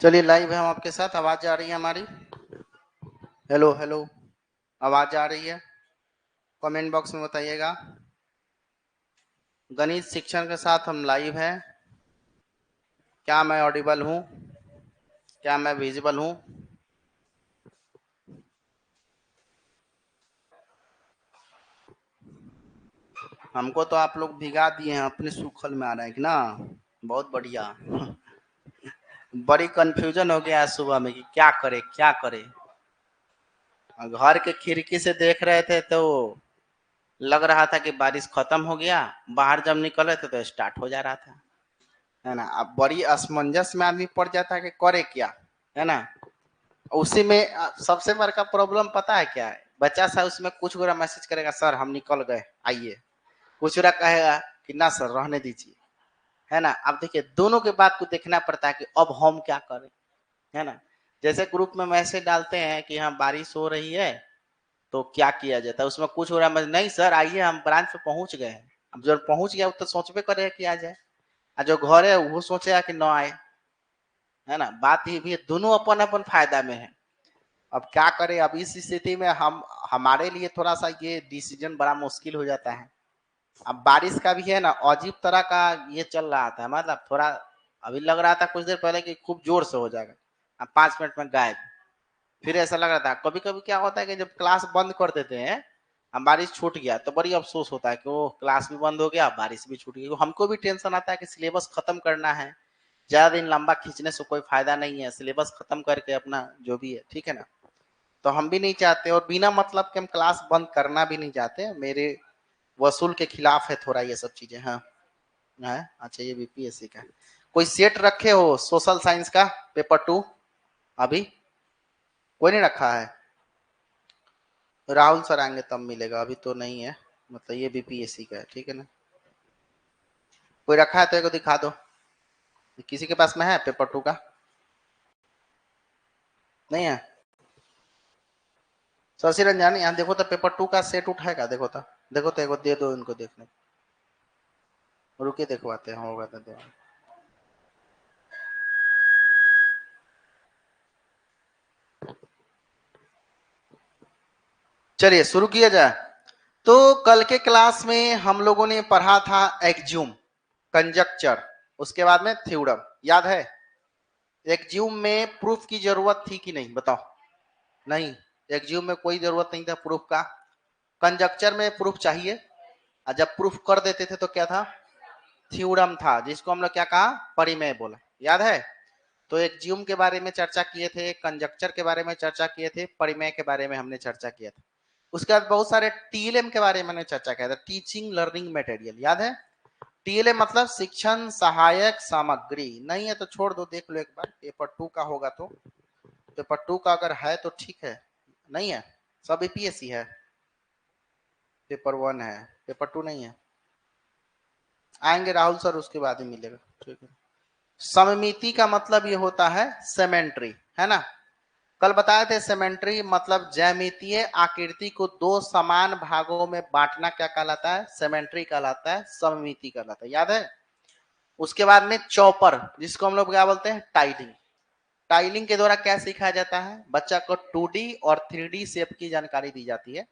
चलिए लाइव है हम आपके साथ। आवाज आ रही है हमारी? हेलो हेलो, आवाज आ रही है? कमेंट बॉक्स में बताइएगा। गणित शिक्षण के साथ हम लाइव हैं। क्या मैं ऑडिबल हूँ? क्या मैं विजिबल हूँ? हमको तो आप लोग भिगा दिए हैं, अपने सूखल में आ रहे हैं कि ना। बहुत बढ़िया। बड़ी कंफ्यूजन हो गया है सुबह में कि क्या करे क्या करे। घर के खिड़की से देख रहे थे तो लग रहा था कि बारिश खत्म हो गया, बाहर जब निकल रहे थे तो स्टार्ट हो जा रहा था, है ना। अब बड़ी असमंजस में आदमी पड़ जाता है कि करे क्या, है ना। उसी में सबसे बड़का प्रॉब्लम पता है क्या है? बच्चा सा उसमें कुछ गोरा मैसेज करेगा, सर हम निकल गए आइए। कुछ गोरा कहेगा कि ना सर रहने दीजिए, है ना। अब देखिए दोनों के बात को देखना पड़ता है कि अब हम क्या करें, है ना। जैसे ग्रुप में मैसेज डालते हैं कि हाँ बारिश हो रही है तो क्या किया जाता है, उसमें कुछ हो रहा है नहीं सर आइए हम ब्रांच पे पहुंच गए हैं। अब जो पहुंच गया वो तो सोचबे करेगा कि आ जाए, और जो घर है वो सोचेगा कि न आए, है ना। बात ये भी है, दोनों अपन अपन फायदा में है। अब क्या करें, अब इस स्थिति में हम हमारे लिए थोड़ा सा ये डिसीजन बड़ा मुश्किल हो जाता है। अब बारिश का भी है ना, अजीब तरह का ये चल रहा था, मतलब थोड़ा अभी लग रहा था कुछ देर पहले कि खूब जोर से हो जाएगा, अब 5 मिनट में गायब। फिर ऐसा लग रहा था। कभी कभी क्या होता है कि जब क्लास बंद कर देते हैं, हम बारिश छूट गया तो बड़ी अफसोस होता है कि ओह क्लास भी बंद हो गया, बारिश भी छूट गई। हमको भी टेंशन आता है कि सिलेबस खत्म करना है, ज्यादा दिन लंबा खींचने से कोई फायदा नहीं है, सिलेबस खत्म करके अपना जो भी है, ठीक है ना। तो हम भी नहीं चाहते, और बिना मतलब के हम क्लास बंद करना भी नहीं चाहते। मेरे वसूल के खिलाफ है थोड़ा ये सब चीजें। हाँ है। अच्छा ये बीपीएससी का कोई सेट रखे हो सोशल साइंस का पेपर 2? अभी कोई नहीं रखा है? राहुल सर आएंगे तब मिलेगा, अभी तो नहीं है। मतलब ये बीपीएससी का है, ठीक है ना। कोई रखा है तो एक दिखा दो। किसी के पास में है पेपर 2 का? नहीं है। शशि रंजानी यहाँ देखो तो पेपर 2 का सेट उठाएगा, देखो तो। देखो तो एक दे दो इनको देखने। रुके देखवाते हैं, होगा तो दे। चलिए शुरू किया जाए। तो कल के क्लास में हम लोगों ने पढ़ा था एक्ज्यूम, कंजक्चर, उसके बाद में थ्योरम, याद है। एक्ज्यूम में प्रूफ की जरूरत थी कि नहीं बताओ? नहीं, एक्ज्यूम में कोई जरूरत नहीं था प्रूफ का। कंजक्चर में प्रूफ चाहिए, और जब प्रूफ कर देते थे तो क्या था? थ्योरम था, जिसको हम लोग क्या कहा? परिमेय बोला, याद है। तो एक्ज्यूम के बारे में चर्चा किए थे, कंजक्चर के बारे में चर्चा किए थे, परिमेय के बारे में हमने चर्चा किया था। उसके बाद बहुत सारे टीएलएम के बारे में मैंने चर्चा किया था, टीचिंग लर्निंग मटेरियल, याद है। टीएलएम मतलब शिक्षण सहायक सामग्री। नहीं है तो छोड़ दो, देख लो एक बार पेपर 2 का होगा तो। पेपर 2 का अगर है तो ठीक है, नहीं है सब यूपीएससी है। पेपर 1 है, पेपर 2 नहीं है। आएंगे राहुल सर, उसके बाद ही मिलेगा, ठीक है। सममिति का मतलब ये होता है सेमेंट्री, है ना। कल बताए थे सेमेंट्री मतलब ज्यामितीय आकृति को दो समान भागों में बांटना क्या कहलाता है? सेमेंट्री कहलाता है, सममिति कहलाता है, याद है। उसके बाद में चॉपर, जिसको हम लोग क्या बोलते हैं? टाइलिंग। टाइलिंग के द्वारा क्या सिखाया जाता है? बच्चा को 2D और 3D शेप की जानकारी दी जाती है।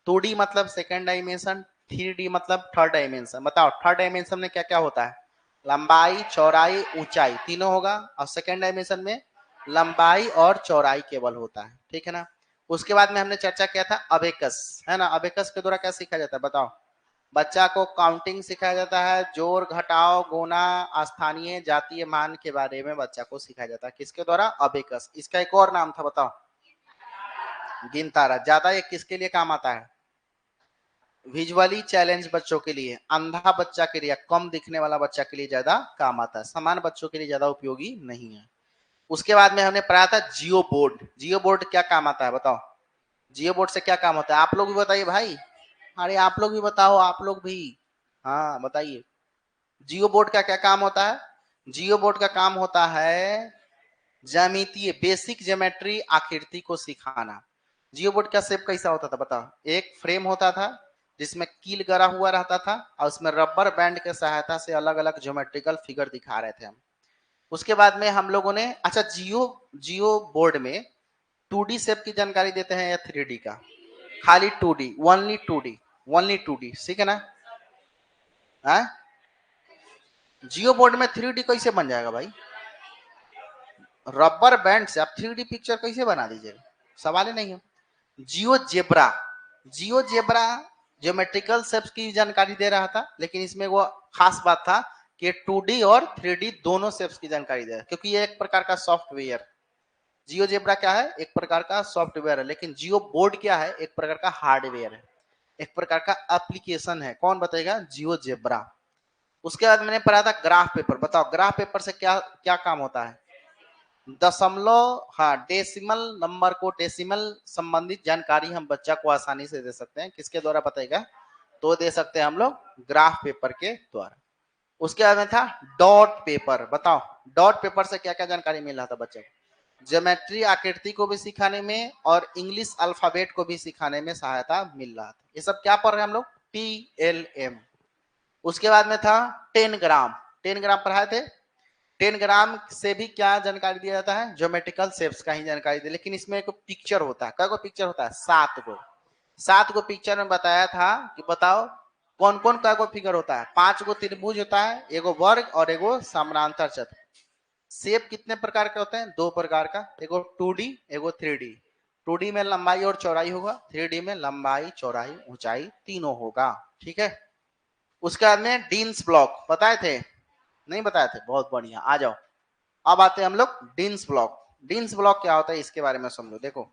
2D मतलब सेकेंड डायमेंशन, 3D मतलब थर्ड डायमेंशन। बताओ थर्ड डायमेंशन में क्या क्या होता है? लंबाई, चौड़ाई, ऊंचाई, तीनों होगा। और सेकेंड डायमेंशन में लंबाई और चौड़ाई केवल होता है, ठीक है ना। उसके बाद में हमने चर्चा किया था अबेकस, है ना। अबेकस के द्वारा क्या सिखाया जाता है बताओ? बच्चा को काउंटिंग सिखाया जाता है, जोड़ घटाव गुणा स्थानीय जातीय मान के बारे में बच्चा को सिखाया जाता है, किसके द्वारा? अबेकस। इसका एक और नाम था बताओ? गिनतारा। ज्यादा ये किसके लिए काम आता है? विजुअली चैलेंज बच्चों के लिए, अंधा बच्चा के लिए, कम दिखने वाला बच्चा के लिए ज्यादा काम आता है, समान बच्चों के लिए ज्यादा उपयोगी नहीं है। उसके बाद में हमने पढ़ा था जियो बोर्ड। जियो बोर्ड क्या काम आता है बताओ? जियो बोर्ड से क्या काम होता है? आप लोग भी बताइए भाई। अरे आप लोग भी बताओ, आप लोग भी। हाँ बताइए, जियो बोर्ड का क्या काम होता है? जियो बोर्ड का काम होता है ज्यामितीय बेसिक ज्योमेट्री आकृति को सिखाना। जियो बोर्ड का शेप कैसा होता था बताओ? एक फ्रेम होता था जिसमें कील गड़ा हुआ रहता था, और उसमें रबर बैंड के सहायता से अलग अलग ज्योमेट्रिकल फिगर दिखा रहे थे हम। उसके बाद में हम लोगों ने, अच्छा जियो जियो बोर्ड में 2D शेप की जानकारी देते हैं या 3D का? खाली 2D, only 2D, only 2D, ठीक है ना? है जियो बोर्ड में 3D कैसे बन जाएगा भाई? रबर बैंड से आप 3D पिक्चर कैसे बना दीजिएगा? सवाल ही नहीं है। जियो जेब्रा, जियो जेब्रा ज्योमेट्रिकल शेप्स की जानकारी दे रहा था, लेकिन इसमें वो खास बात था कि 2D और 3D दोनों शेप्स की जानकारी दे रहा है, क्योंकि ये एक प्रकार का सॉफ्टवेयर, जियो जेब्रा क्या है? एक प्रकार का सॉफ्टवेयर है, लेकिन जियो बोर्ड क्या है? एक प्रकार का हार्डवेयर है, एक प्रकार का एप्लीकेशन है। कौन बताएगा? जियो जेब्रा। उसके बाद मैंने पढ़ा था ग्राफ पेपर। बताओ ग्राफ पेपर से क्या क्या काम होता है? दशमलव, हाँ, डेसिमल नंबर को, डेसिमल संबंधित जानकारी हम बच्चा को आसानी से दे सकते हैं। किसके द्वारा बताएगा? तो दे सकते हैं हम लोग ग्राफ पेपर के द्वारा। उसके बाद में था डॉट पेपर। बताओ डॉट पेपर से क्या क्या जानकारी मिल रहा था बच्चे को? ज्योमेट्री, आकृति को भी सिखाने में और इंग्लिश अल्फाबेट को भी सिखाने में सहायता मिल रहा था। ये सब क्या पढ़ रहे हैं हम लोग? TLM। उसके बाद में था 10 ग्राम। 10 ग्राम पढ़ाए थे। 10 ग्राम से भी क्या जानकारी दिया जाता है? ज्योमेट्रिकल शेप्स का ही जानकारी दी, लेकिन इसमें एक पिक्चर होता है। क्या को पिक्चर होता है? 7 को। 7 को पिक्चर में बताया था कि बताओ कौन कौन का को फिगर होता है? 5 को त्रिभुज होता है, एगो वर्ग और एगो समानांतर चतुर्भुज। शेप कितने प्रकार के होते हैं? 2 प्रकार का, एगो 2D, एगो 3D। 2D में लंबाई और चौड़ाई होगा, 3D में लंबाई, चौड़ाई, ऊंचाई तीनों होगा। ठीक है। उसके बाद में डीन्स ब्लॉक बताए थे? नहीं बताए थे? बहुत बढ़िया, आ जाओ। अब आते हैं हम लोग डीन्स ब्लॉक। डीन्स ब्लॉक क्या होता है इसके बारे में समझो। देखो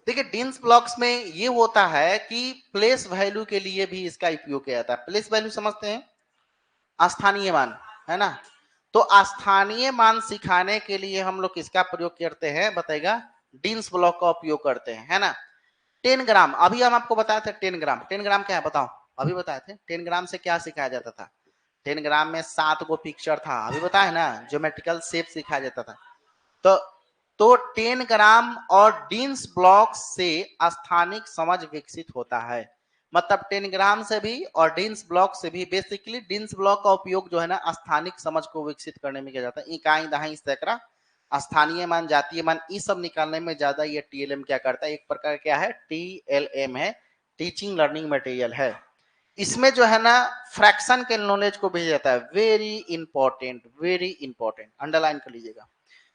देखिए, डीन्स ब्लॉक्स में ये होता है कि प्लेस वैल्यू के लिए भी इसका उपयोग किया जाता है। प्लेस वैल्यू समझते हैं? स्थानीय मान, है ना? तो स्थानीय मान सिखाने के लिए हम लोग किसका प्रयोग करते हैं बताएगा? डीन्स ब्लॉक का उपयोग करते हैं, है ना? 10 ग्राम, अभी हम आपको बताए थे 10 ग्राम। 10 ग्राम क्या है बताओ? अभी बताए थे 10 ग्राम से क्या सिखाया जाता था? 10 ग्राम में 7 गो पिक्चर था, अभी बताया ना? ज्योमेट्रिकल शेप सिखाया जाता था। तो 10 ग्राम और डीन्स ब्लॉक से स्थानिक समझ विकसित होता है। मतलब 10 ग्राम से भी और डीन्स ब्लॉक से भी, बेसिकली डीन्स ब्लॉक का उपयोग जो है ना स्थानिक समझ को विकसित करने में किया जाता है। इकाई, दहाई, सैकड़ा, स्थानीय मान, जातीय मान, ये सब निकालने में ज्यादा ये TLM क्या करता है? एक प्रकार क्या है? TLM है, टीचिंग लर्निंग मटेरियल है। इसमें जो है ना फ्रैक्शन के नॉलेज को भेजा जाता है। Very important, very important, underline कर लीजिएगा,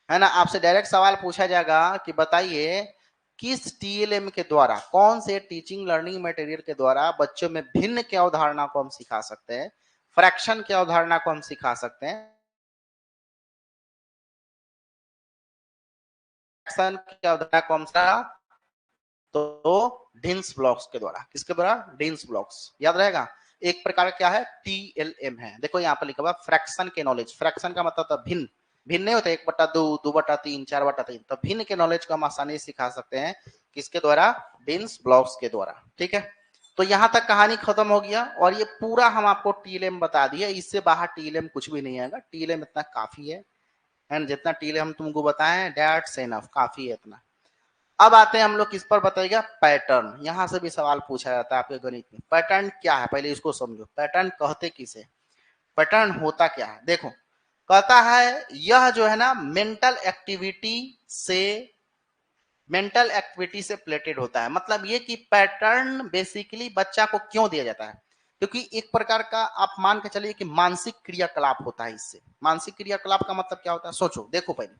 है ना? आपसे डायरेक्ट सवाल पूछा जाएगा कि बताइए किस TLM के द्वारा, कौन से टीचिंग लर्निंग मटेरियल के द्वारा बच्चों में भिन्न की अवधारणा को हम सिखा सकते हैं, फ्रैक्शन की अवधारणा को हम सिखा सकते हैं, फ्रैक्शन की अवधारणा को हम तो डीन्स ब्लॉक्स के द्वारा। किसके द्वारा? Deans blocks. याद रहेगा? एक प्रकार क्या है? TLM है। देखो यहाँ पर लिखा हुआ फ्रैक्शन के नॉलेज। फ्रैक्शन का मतलब था भिन्न। भिन्न नहीं होता 1/2, 2/3, 4/3। तो भिन्न के नॉलेज को हम आसानी से सिखा सकते हैं। किसके द्वारा? डीन्स ब्लॉक्स के द्वारा। ठीक है। तो यहां तक कहानी खत्म हो गया और ये पूरा हम आपको TLM बता दिया। इससे बाहर TLM कुछ भी नहीं आएगा। TLM इतना काफी है, एंड जितना TLM हम तुमको बताएं दैट्स इनफ, काफी है इतना। अब आते हैं हम लोग किस पर बताइएगा? पैटर्न। यहां से भी सवाल पूछा जाता है आपके गणित में। पैटर्न क्या है पहले इसको समझो। पैटर्न कहते किसे? पैटर्न होता क्या है? देखो, कहता है यह जो है ना मेंटल एक्टिविटी से प्लेटेड होता है। मतलब ये कि पैटर्न बेसिकली बच्चा को क्यों दिया जाता है? क्योंकि एक प्रकार का आप मान के चलिए कि मानसिक क्रियाकलाप होता है इससे। मानसिक क्रियाकलाप का मतलब क्या होता है? सोचो, देखो पहले,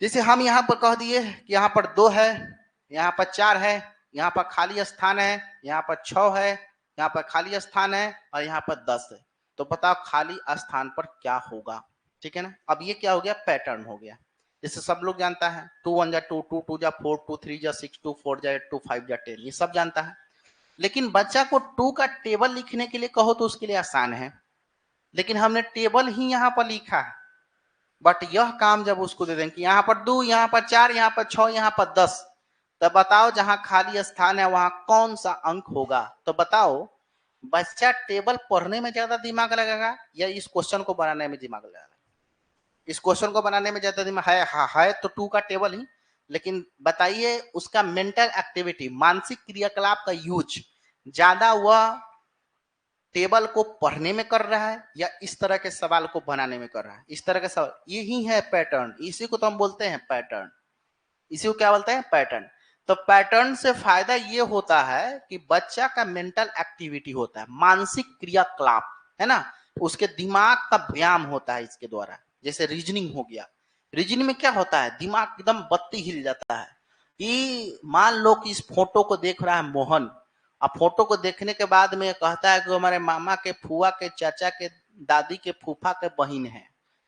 जैसे हम यहाँ पर कह दिए कि यहाँ पर 2 है, यहाँ पर 4 है, यहाँ पर खाली स्थान है, यहाँ पर 6 है, यहाँ पर खाली स्थान है और यहाँ पर 10 है। तो बताओ खाली स्थान पर क्या होगा? ठीक है ना? अब ये क्या हो गया? पैटर्न हो गया। जैसे सब लोग जानता है 2 1 जा 2, 2 2 जा 4, 2 3 जा 6, 2 4 जा 8, 2 5 जा 10, ये सब जानता है। लेकिन बच्चा को 2 का टेबल लिखने के लिए कहो तो उसके लिए आसान है, लेकिन हमने टेबल ही यहाँ पर लिखा है। बट यह काम जब उसको दे दें कि यहाँ पर 2, यहाँ पर 4, यहाँ पर 6, यहाँ पर 10, तब बताओ जहां खाली स्थान है वहां कौन सा अंक होगा? तो बताओ बच्चा टेबल पढ़ने में ज्यादा दिमाग लगाएगा या इस क्वेश्चन को बनाने में दिमाग लगाएगा? इस क्वेश्चन को बनाने में ज्यादा दिमाग है। है तो 2 का टेबल ही, लेकिन बताइए उसका मेंटल एक्टिविटी, मानसिक क्रियाकलाप का यूज ज्यादा हुआ टेबल को पढ़ने में कर रहा है या इस तरह के सवाल को बनाने में कर रहा है, इस तरह के सवाल, यही है पैटर्न, इसी को तो हम बोलते हैं पैटर्न, इसी को क्या बोलते हैं पैटर्न। तो पैटर्न से फायदा ये होता है कि बच्चा का मेंटल एक्टिविटी होता है, मानसिक क्रियाकलाप, है ना, उसके दिमाग का व्यायाम होता है इसके द्वारा। जैसे रीजनिंग हो गया, रीजनिंग में क्या होता है, दिमाग एकदम बत्ती हिल जाता है कि मान लो कि इस फोटो को देख रहा है मोहन, अब फोटो को देखने के बाद में कहता है कि हमारे मामा के फुआ के चाचा के दादी के फूफा के बहन है,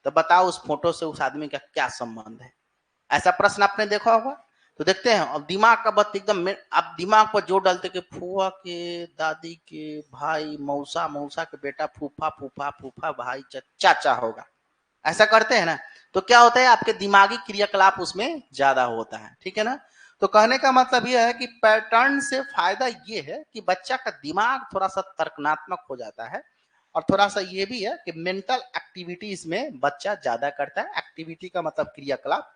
तो बताओ उस फोटो से उस आदमी का क्या संबंध है। ऐसा प्रश्न आपने देखा होगा। तो देखते हैं, अब दिमाग का बत्ती एकदम, आप दिमाग पर जोर डालते कि फुआ के दादी के भाई, मौसा मौसा के बेटा, फूफा फूफा फूफा भाई, चाचा होगा, ऐसा करते हैं ना, तो क्या होता है, आपके दिमागी क्रियाकलाप उसमें ज्यादा होता है, ठीक है ना। तो कहने का मतलब यह है कि पैटर्न से फायदा ये है कि बच्चा का दिमाग थोड़ा सा तर्कनात्मक हो जाता है, और थोड़ा सा ये भी है कि मेंटल एक्टिविटी इसमें बच्चा ज्यादा करता है। एक्टिविटी का मतलब क्रियाकलाप,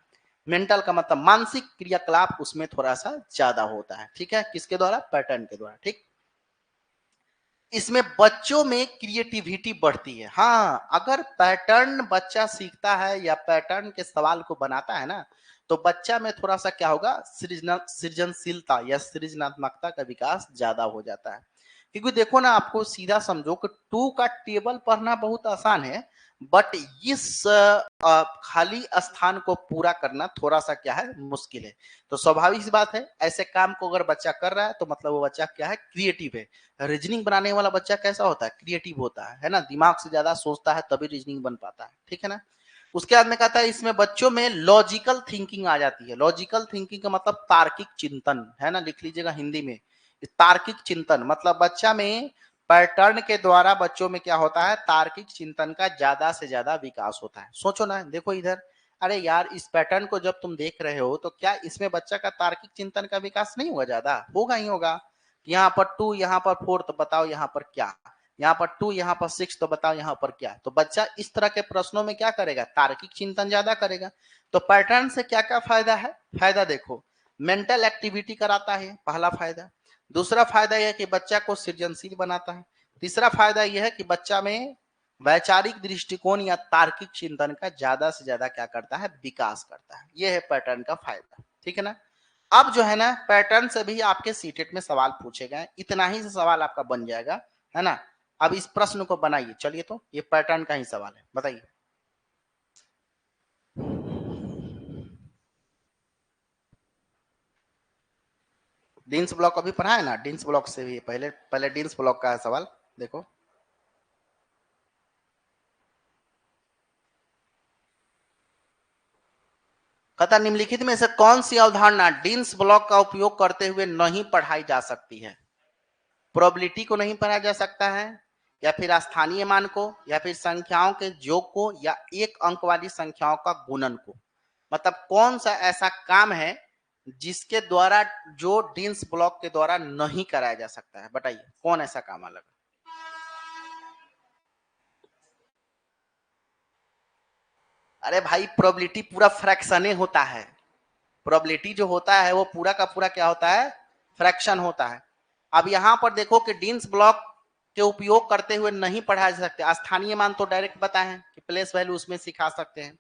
मेंटल का मतलब मानसिक क्रियाकलाप उसमें थोड़ा सा ज्यादा होता है, ठीक है, किसके द्वारा, पैटर्न के द्वारा, ठीक। इसमें बच्चों में क्रिएटिविटी बढ़ती है। हाँ, अगर पैटर्न बच्चा सीखता है या पैटर्न के सवाल को बनाता है ना, तो बच्चा में थोड़ा सा क्या होगा, सृजनशीलता या सृजनात्मकता का विकास ज्यादा हो जाता है। क्योंकि देखो ना, आपको सीधा समझो कि 2 का टेबल पढ़ना बहुत आसान है, बट इस खाली स्थान को पूरा करना थोड़ा सा क्या है, मुश्किल है। तो स्वाभाविक सी बात है, ऐसे काम को अगर बच्चा कर रहा है तो मतलब वो बच्चा क्या है, क्रिएटिव है। रीजनिंग बनाने वाला बच्चा कैसा होता है, क्रिएटिव होता है ना, दिमाग से ज्यादा सोचता है तभी रीजनिंग बन पाता है, ठीक है ना। उसके बाद में कहता है इसमें बच्चों में लॉजिकल थिंकिंग आ जाती है। लॉजिकल थिंकिंग का मतलब तार्किक चिंतन, है ना, लिख लीजिएगा हिंदी में, तार्किक चिंतन मतलब बच्चा में पैटर्न के द्वारा बच्चों में क्या होता है, तार्किक चिंतन का ज्यादा से ज्यादा विकास होता है। सोचो ना, देखो इधर, अरे यार, इस पैटर्न को जब तुम देख रहे हो तो क्या इसमें बच्चा का तार्किक चिंतन का विकास नहीं हुआ, ज्यादा होगा ही होगा। यहाँ पर 2, यहाँ पर 4, तो बताओ यहाँ पर क्या, यहाँ पर 2, यहाँ पर 6, तो बताओ यहाँ पर क्या। तो बच्चा इस तरह के प्रश्नों में क्या करेगा, तार्किक चिंतन ज्यादा करेगा। तो पैटर्न से क्या क्या फायदा है, फायदा देखो, मेंटल एक्टिविटी कराता है, पहला फायदा। दूसरा फायदा यह है कि बच्चा को सृजनशील बनाता है। तीसरा फायदा यह है कि बच्चा में वैचारिक दृष्टिकोण या तार्किक चिंतन का ज्यादा से ज्यादा क्या करता है, विकास करता है। यह है पैटर्न का फायदा, ठीक है ना। अब जो है ना, पैटर्न से भी आपके सीटेट में सवाल पूछे गए, इतना ही से सवाल आपका बन जाएगा, है ना। अब इस प्रश्न को बनाइए, चलिए, तो ये पैटर्न का ही सवाल है, बताइए। डिन्स ब्लॉक अभी पढ़ा है ना, डिन्स ब्लॉक से भी पहले पहले डिन्स ब्लॉक का है सवाल, देखो। कथा निम्नलिखित में से कौन सी अवधारणा डिन्स ब्लॉक का उपयोग करते हुए नहीं पढ़ाई जा सकती है। प्रोबेबिलिटी को नहीं पढ़ा जा सकता है, या फिर स्थानीय मान को, या फिर संख्याओं के योग को, या एक अंक वाली संख्याओं का गुणन को। मतलब कौन सा ऐसा काम है जिसके द्वारा, जो डिन्स ब्लॉक के द्वारा नहीं कराया जा सकता है, बताइए कौन ऐसा काम अलग। अरे भाई, प्रोबेबिलिटी पूरा फ्रैक्शने होता है। प्रोबेबिलिटी जो होता है वो पूरा का पूरा क्या होता है, फ्रैक्शन होता है। अब यहां पर देखो कि डिन्स ब्लॉक के उपयोग करते हुए नहीं पढ़ा जा सकते। स्थानीय मान तो डायरेक्ट बताए हैं कि प्लेस वैल्यू उसमें सिखा सकते हैं।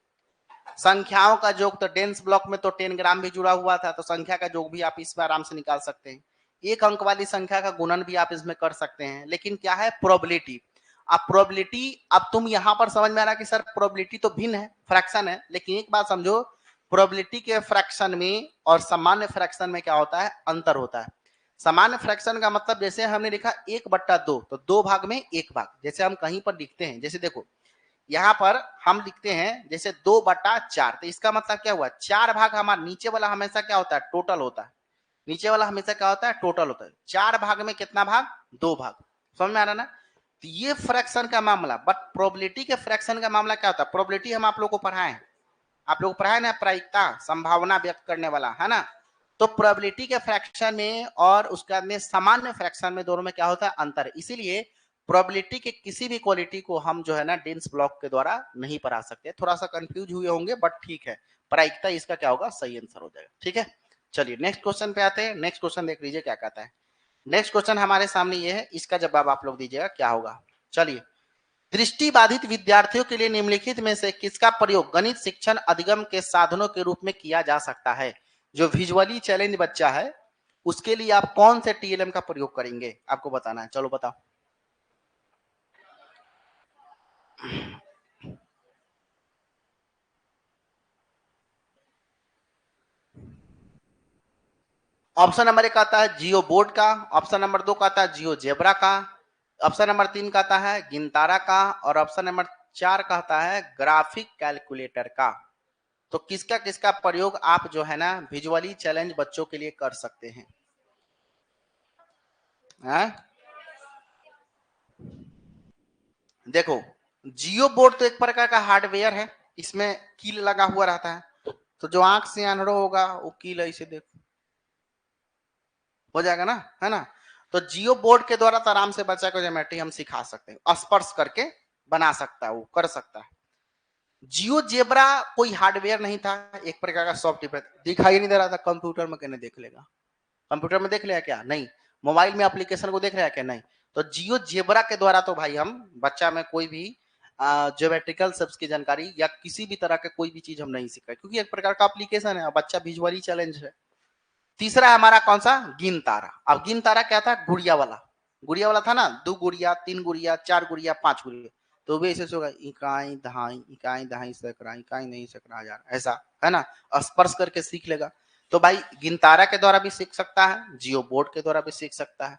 संख्याओं का योग तो डेंस ब्लॉक में तो 10 ग्राम भी जुड़ा हुआ था, तो संख्या का योग भी आप इसमें आराम से निकाल सकते हैं। एक अंक वाली संख्या का गुणन भी आप इसमें कर सकते हैं। लेकिन क्या है, प्रोबेबिलिटी। अब प्रोबेबिलिटी, अब तुम यहां पर समझ में आ रहा कि सर प्रोबेबिलिटी तो भिन्न है, फ्रैक्शन है, लेकिन एक बात समझो, प्रोबेबिलिटी के फ्रैक्शन में और सामान्य फ्रैक्शन में क्या होता है, अंतर होता है। सामान्य फ्रैक्शन का मतलब, जैसे हमने लिखा 1/2, तो 2 भाग में 1 भाग, जैसे हम कहीं पर लिखते हैं, जैसे देखो यहाँ पर हम लिखते हैं जैसे 2/4, तो इसका मतलब क्या हुआ, 4 भाग हमारा नीचे वाला हमेशा क्या होता है, टोटल होता है। नीचे वाला हमेशा क्या होता है, टोटल होता है। 4 भाग में कितना भाग, 2 भाग। समझ में आ रहा ना। तो ये फ्रैक्शन का मामला, बट प्रोबेबिलिटी के फ्रैक्शन का मामला क्या होता है, प्रोबेबिलिटी हम आप लोग को पढ़ाए हैं, आप लोग पढ़ाए ना, प्रायिकता, संभावना व्यक्त करने वाला, है ना। तो प्रोबेबिलिटी के फ्रैक्शन में और उसके बाद में सामान्य फ्रैक्शन में, दोनों में क्या होता है, अंतर। इसीलिए प्रोबेबिलिटी के किसी भी क्वालिटी को हम जो है ना डिन्स ब्लॉक के द्वारा नहीं पढ़ा सकते। थोड़ा सा कंफ्यूज हुए होंगे, बट ठीक है, प्रायिकता इसका क्या होगा, सही आंसर हो जाएगा, ठीक है। चलिए नेक्स्ट क्वेश्चन पे आते हैं। नेक्स्ट क्वेश्चन देख लीजिए क्या कहता है। नेक्स्ट क्वेश्चन हमारे सामने ये है, इसका जवाब आप लोग दीजिएगा क्या होगा। चलिए, दृष्टि बाधित विद्यार्थियों के लिए निम्नलिखित में से किसका प्रयोग गणित शिक्षण अधिगम के साधनों के रूप में किया जा सकता है। जो विजुअली चैलेंज बच्चा है उसके लिए आप कौन से टीएलएम का प्रयोग करेंगे, आपको बताना है। चलो बताओ। ऑप्शन नंबर 1 आता है जियो बोर्ड का, ऑप्शन नंबर 2 का आता है जियो जेब्रा का, ऑप्शन नंबर 3 का आता है गिनतारा का, और ऑप्शन नंबर 4 कहता है ग्राफिक कैलकुलेटर का। तो किसका किसका प्रयोग आप जो है ना विजुअली चैलेंज बच्चों के लिए कर सकते हैं। देखो, जियो बोर्ड तो एक प्रकार का हार्डवेयर है, इसमें कील लगा हुआ रहता है, तो जो आंख से अनहरो होगा वो कील ऐसे देखो हो जाएगा ना, है ना। तो जियो बोर्ड के द्वारा तो आराम से बच्चा को ज्योमेट्री हम सिखा सकते हैं, स्पर्श करके बना सकता है, वो कर सकता है। जियो जेब्रा कोई हार्डवेयर नहीं था, एक प्रकार का सॉफ्टवेयर दिखाई नहीं दे रहा था, कंप्यूटर में कहने देख लेगा, कंप्यूटर में देख लिया क्या, नहीं। मोबाइल में एप्लीकेशन को देख रहा है क्या, नहीं। तो जियो जेब्रा के द्वारा तो भाई हम बच्चा में कोई भी ज्योमेट्रिकल शेप्स की जानकारी या किसी भी तरह के कोई भी चीज हम नहीं सीख रहे, क्योंकि एक प्रकार का एप्लीकेशन है, बच्चा विजुअली चैलेंज है। तीसरा है हमारा कौन सा, गिन तारा। अब गिन तारा क्या था, गुड़िया वाला, गुड़िया वाला था ना, 2 गुड़िया 3 गुड़िया 4 गुड़िया 5 गुड़िया, तो वे ऐसे होगा इकाई दहाई सैकड़ा, इकाई नहीं सैकड़ा हजार, ऐसा है ना, स्पर्श करके सीख लेगा। तो भाई गिनतारा के द्वारा भी सीख सकता है, जियो बोर्ड के द्वारा भी सीख सकता है।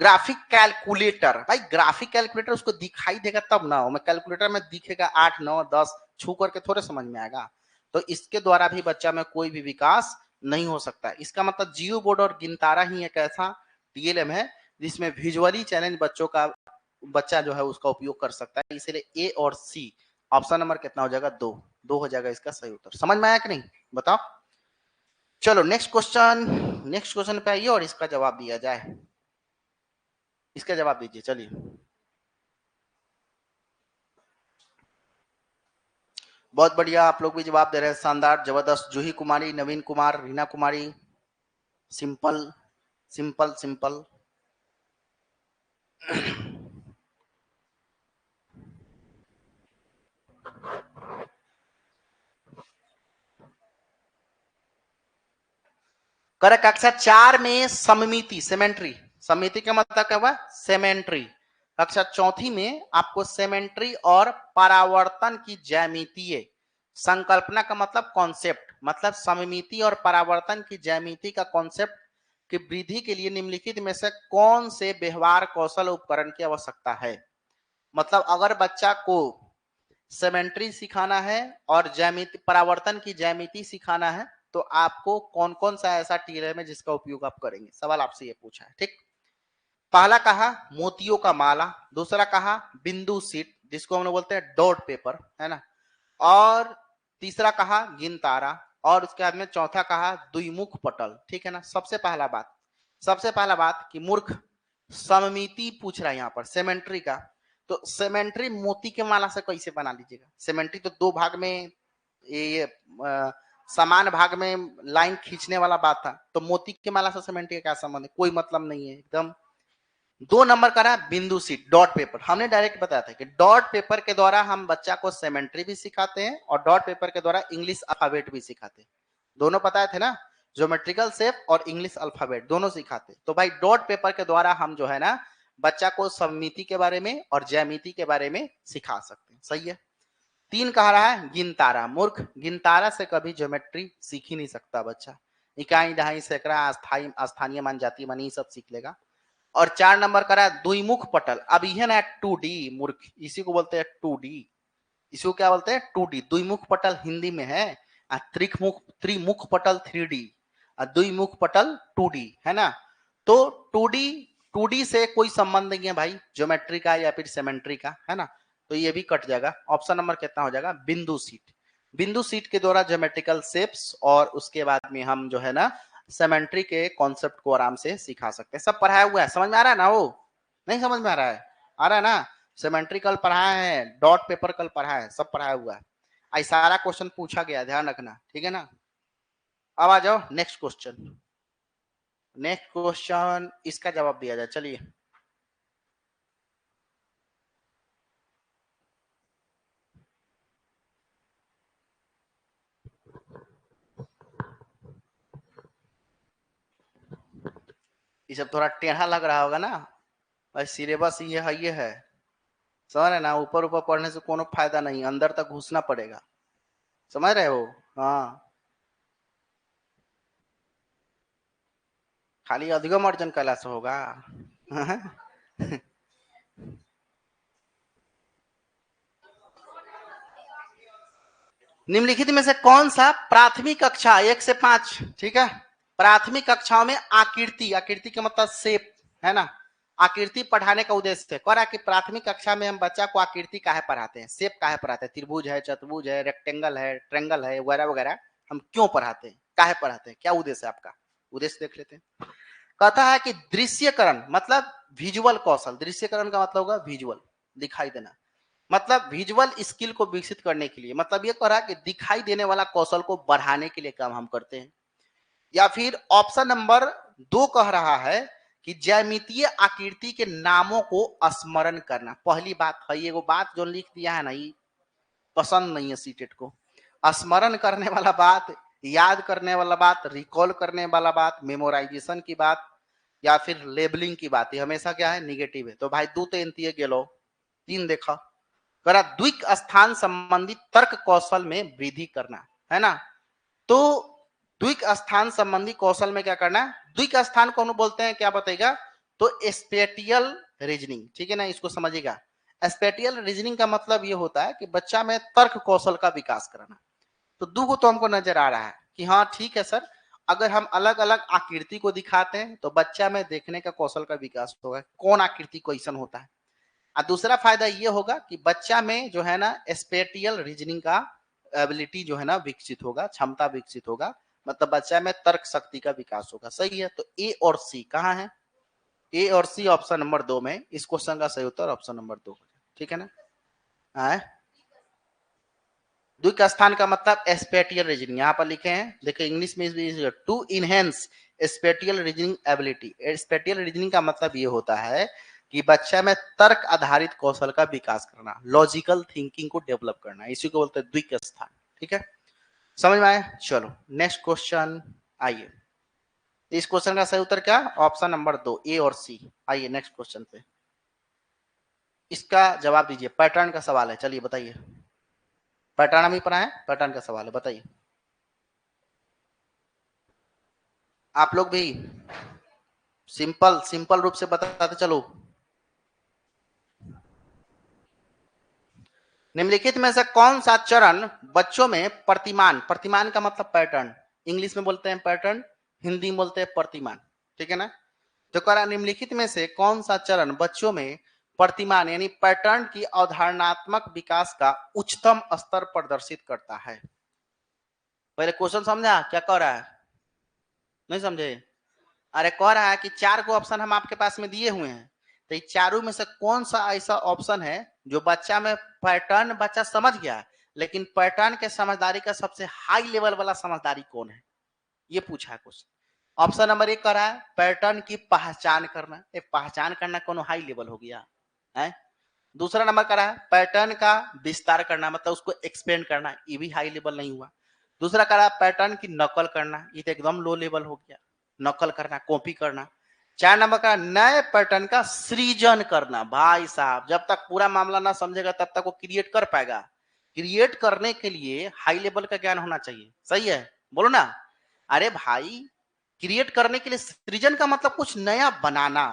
ग्राफिक कैलकुलेटर, भाई ग्राफिक कैलकुलेटर उसको दिखाई देगा तब ना, मैं कैलकुलेटर में दिखेगा 8 9 10 छू करके थोड़े समझ में आएगा। तो इसके द्वारा भी बच्चा में कोई भी विकास नहीं हो सकता। इसका मतलब जियो बोर्ड और गिनतारा ही एक ऐसा टीएलएम है जिसमें विजुअली चैलेंज बच्चों का बच्चा जो है उसका उपयोग कर सकता है। इसलिए ए और सी ऑप्शन नंबर कितना हो जाएगा, 2 2 हो जाएगा इसका सही उत्तर। समझ में आया कि नहीं, बताओ। चलो नेक्स्ट क्वेश्चन पे आइए और इसका जवाब दिया जाए। इसका जवाब दीजिए, चलिए। बहुत बढ़िया, आप लोग भी जवाब दे रहे हैं, शानदार, जबरदस्त। जूही कुमारी, नवीन कुमार, रीना कुमारी, सिंपल सिंपल सिंपल। कर कक्षा 4 में सममिति सेमेंट्री, सममिति का मतलब क्या हुआ, सेमेंट्री। कक्षा चौथी में आपको सेमेंट्री और परावर्तन की ज्यामितीय संकल्पना का मतलब कॉन्सेप्ट, मतलब सममिति और परावर्तन की ज्यामिति का कॉन्सेप्ट की वृद्धि के लिए निम्नलिखित में से कौन से व्यवहार कौशल उपकरण की आवश्यकता है। मतलब अगर बच्चा को सेमेंट्री सिखाना है और ज्यामिति परावर्तन की ज्यामिति सिखाना है, तो आपको कौन कौन सा ऐसा टीएलएम है जिसका उपयोग आप करेंगे, सवाल आपसे ये पूछा है, ठीक। पहला कहा मोतियों का माला, दूसरा कहा बिंदु सीट जिसको हम लोग बोलते हैं डॉट पेपर, है ना, और तीसरा कहा गिन तारा, और उसके बाद में चौथा कहा द्विमुख पटल, ठीक है ना। सबसे पहला बात कि मूर्ख सममिति पूछ रहा है यहाँ पर सेमेंट्री का, तो सेमेंट्री मोती के माला से कैसे बना लीजिएगा, सेमेंट्री तो 2 भाग में ये समान भाग में लाइन खींचने वाला बात था, तो मोती के माला से सेमेंट्री का क्या संबंध है, कोई मतलब नहीं है एकदम। 2 नंबर का रहा बिंदु सीट डॉट पेपर, हमने डायरेक्ट बताया था कि डॉट पेपर के द्वारा हम बच्चा को सेमेंट्री भी सिखाते हैं और डॉट पेपर के द्वारा इंग्लिश अल्फाबेट भी सिखाते हैं, दोनों बताए थे ना, ज्योमेट्रिकल शेप और इंग्लिश अल्फाबेट दोनों सिखाते हैं। तो भाई डॉट पेपर के द्वारा हम जो है ना बच्चा को सममिति के बारे में और ज्यामिति के बारे में सिखा सकते हैं, सही है। 3 कह रहा है गिनतारा, मूर्ख गिनतारा से कभी ज्योमेट्री सीख ही नहीं सकता बच्चा, इकाई दहाई सैकड़ा स्थानीय मान जाति मान सब सीख लेगा। और 4 नंबर करा द्विमुख पटल, अब यह ना 2D मूर्ख, इसी को बोलते हैं 2D, इसको क्या बोलते हैं 2D। द्विमुख पटल हिंदी में है, त्रिमुख पटल 3D, द्विमुख पटल 2D, है ना। तो 2D 2D से कोई संबंध नहीं है भाई ज्योमेट्री का या फिर सेमेंट्री का, है ना। तो ये भी कट जाएगा, ऑप्शन नंबर कितना हो जाएगा, बिंदु सीट। बिंदु सीट के द्वारा ज्योमेट्रिकल शेप्स और उसके बाद में हम जो है ना सेमेंट्री के कॉन्सेप्ट को आराम से सिखा सकते हैं। सब पढ़ाया हुआ है, समझ में आ रहा है ना, वो नहीं समझ में आ रहा है, आ रहा है ना। सेमेंट्री कल पढ़ाया है, डॉट पेपर कल पढ़ा है, सब पढ़ाया हुआ है, आई सारा क्वेश्चन पूछा गया, ध्यान रखना, ठीक है ना। अब आ जाओ नेक्स्ट क्वेश्चन। नेक्स्ट क्वेश्चन, इसका जवाब दिया जाए। चलिए, ये सब थोड़ा टेढ़ा लग रहा होगा ना भाई, सिलेबस ये है, समझ रहे ना, ऊपर ऊपर पढ़ने से कोनो फायदा नहीं, अंदर तक घुसना पड़ेगा, समझ रहे हो। हाँ, खाली अधिगम अर्जन कैला से होगा। निम्नलिखित में से कौन सा प्राथमिक कक्षा 1 से 5, ठीक है, प्राथमिक कक्षाओं में आकृति, आकृति का मतलब शेप है ना, आकृति पढ़ाने का उद्देश्य है। कह रहा कि प्राथमिक कक्षा में हम बच्चा को आकृति काहे पढ़ाते हैं, शेप काहे पढ़ाते हैं, त्रिभुज है, चतुर्भुज है, रेक्टेंगल है, ट्रेंगल है, वगैरह वगैरह, हम क्यों पढ़ाते हैं, काहे पढ़ाते हैं, क्या उद्देश्य है आपका, उद्देश्य देख लेते हैं। कहता है कि दृश्यकरण मतलब विजुअल कौशल, दृश्यकरण का मतलब होगा विजुअल, दिखाई देना, मतलब विजुअल स्किल को विकसित करने के लिए, मतलब ये कह रहा है कि दिखाई देने वाला कौशल को बढ़ाने के लिए काम हम करते हैं। या फिर ऑप्शन नंबर 2 कह रहा है कि ज्यामितीय आकृति के नामों को स्मरण करना। पहली बात है, ये वो बात जो लिख दिया है ना, ये पसंद नहीं है सीटेट को। स्मरण करने वाला बात, याद करने वाला बात, रिकॉल करने वाला बात, मेमोराइजेशन की बात, या फिर लेबलिंग की बात, ये हमेशा क्या है, निगेटिव है। तो भाई 2 3 गेलो 3 देखा, करा द्विक स्थान संबंधी तर्क कौशल में वृद्धि करना है ना। तो द्विक स्थान संबंधी कौशल में क्या करना है, द्विक स्थान को हम बोलते हैं, क्या बताएगा, तो स्पेटियल रीजनिंग, ठीक है ना, इसको समझिएगा। स्पेटियल रीजनिंग का मतलब ये होता है कि बच्चा में तर्क कौशल का विकास कराना। तो दो को तो हमको नजर आ रहा है कि हाँ ठीक है सर, अगर हम अलग अलग आकृति को दिखाते हैं तो बच्चा में देखने का कौशल का विकास होगा, कौन आकृति क्वेश्चन होता है। और दूसरा फायदा ये होगा कि बच्चा में जो है ना स्पेटियल रीजनिंग का एबिलिटी जो है ना विकसित होगा, क्षमता विकसित होगा, मतलब बच्चा में तर्क शक्ति का विकास होगा। सही है, तो ए और सी कहाँ है, ए और सी ऑप्शन नंबर 2 में, इस क्वेश्चन का सही उत्तर ऑप्शन नंबर 2, ठीक है ना। आए, द्विक स्थान का मतलब स्पेटियल रीजनिंग, यहाँ पर लिखे हैं, देखिए इंग्लिश में to enhance spatial reasoning ability. Spatial reasoning का मतलब ये होता है कि बच्चा में तर्क आधारित कौशल का विकास करना, लॉजिकल थिंकिंग को डेवलप करना, इसी को बोलते हैं द्विक स्थान, ठीक है, समझ में आया। चलो नेक्स्ट क्वेश्चन, आइए, इस क्वेश्चन का सही उत्तर क्या, ऑप्शन नंबर 2 ए और सी। आइए नेक्स्ट क्वेश्चन पे, इसका जवाब दीजिए, पैटर्न का सवाल है, चलिए बताइए, पैटर्न हम ही पढ़ाएं, पैटर्न का सवाल है, बताइए। आप लोग भी सिंपल सिंपल रूप से बताते चलो। निम्नलिखित में से कौन सा चरण बच्चों में प्रतिमान, प्रतिमान का मतलब पैटर्न, इंग्लिश में बोलते हैं पैटर्न, हिंदी में बोलते हैं प्रतिमान, ठीक है ना। तो करा निम्नलिखित में से कौन सा चरण बच्चों में प्रतिमान यानी पैटर्न की अवधारणात्मक विकास का उच्चतम स्तर प्रदर्शित करता है। पहले क्वेश्चन समझा क्या कह रहा है, नहीं समझे। अरे कह रहा है कि 4 को ऑप्शन हम आपके पास में दिए हुए हैं, तो ये चारों में से कौन सा ऐसा ऑप्शन है जो बच्चा में पैटर्न बच्चा समझ गया, लेकिन पैटर्न के समझदारी का सबसे हाई लेवल वाला समझदारी कौन है, ये पूछा है क्वेश्चन। ऑप्शन नंबर 1 कर रहा है पैटर्न की पहचान करना, पहचान करना कौन हाई लेवल हो गया है। दूसरा नंबर कर रहा है पैटर्न का विस्तार करना, मतलब उसको एक्सपेंड करना, ये भी हाई लेवल नहीं हुआ। दूसरा कर रहा है पैटर्न की नकल करना, ये तो एकदम लो लेवल हो गया, नकल करना, कॉपी करना। 4 नंबर का नए पैटर्न का सृजन करना। भाई साहब जब तक पूरा मामला ना समझेगा तब तक वो क्रिएट कर पाएगा, क्रिएट करने के लिए हाई लेवल का ज्ञान होना चाहिए, सही है, बोलो ना। अरे भाई क्रिएट करने के लिए, सृजन का मतलब कुछ नया बनाना,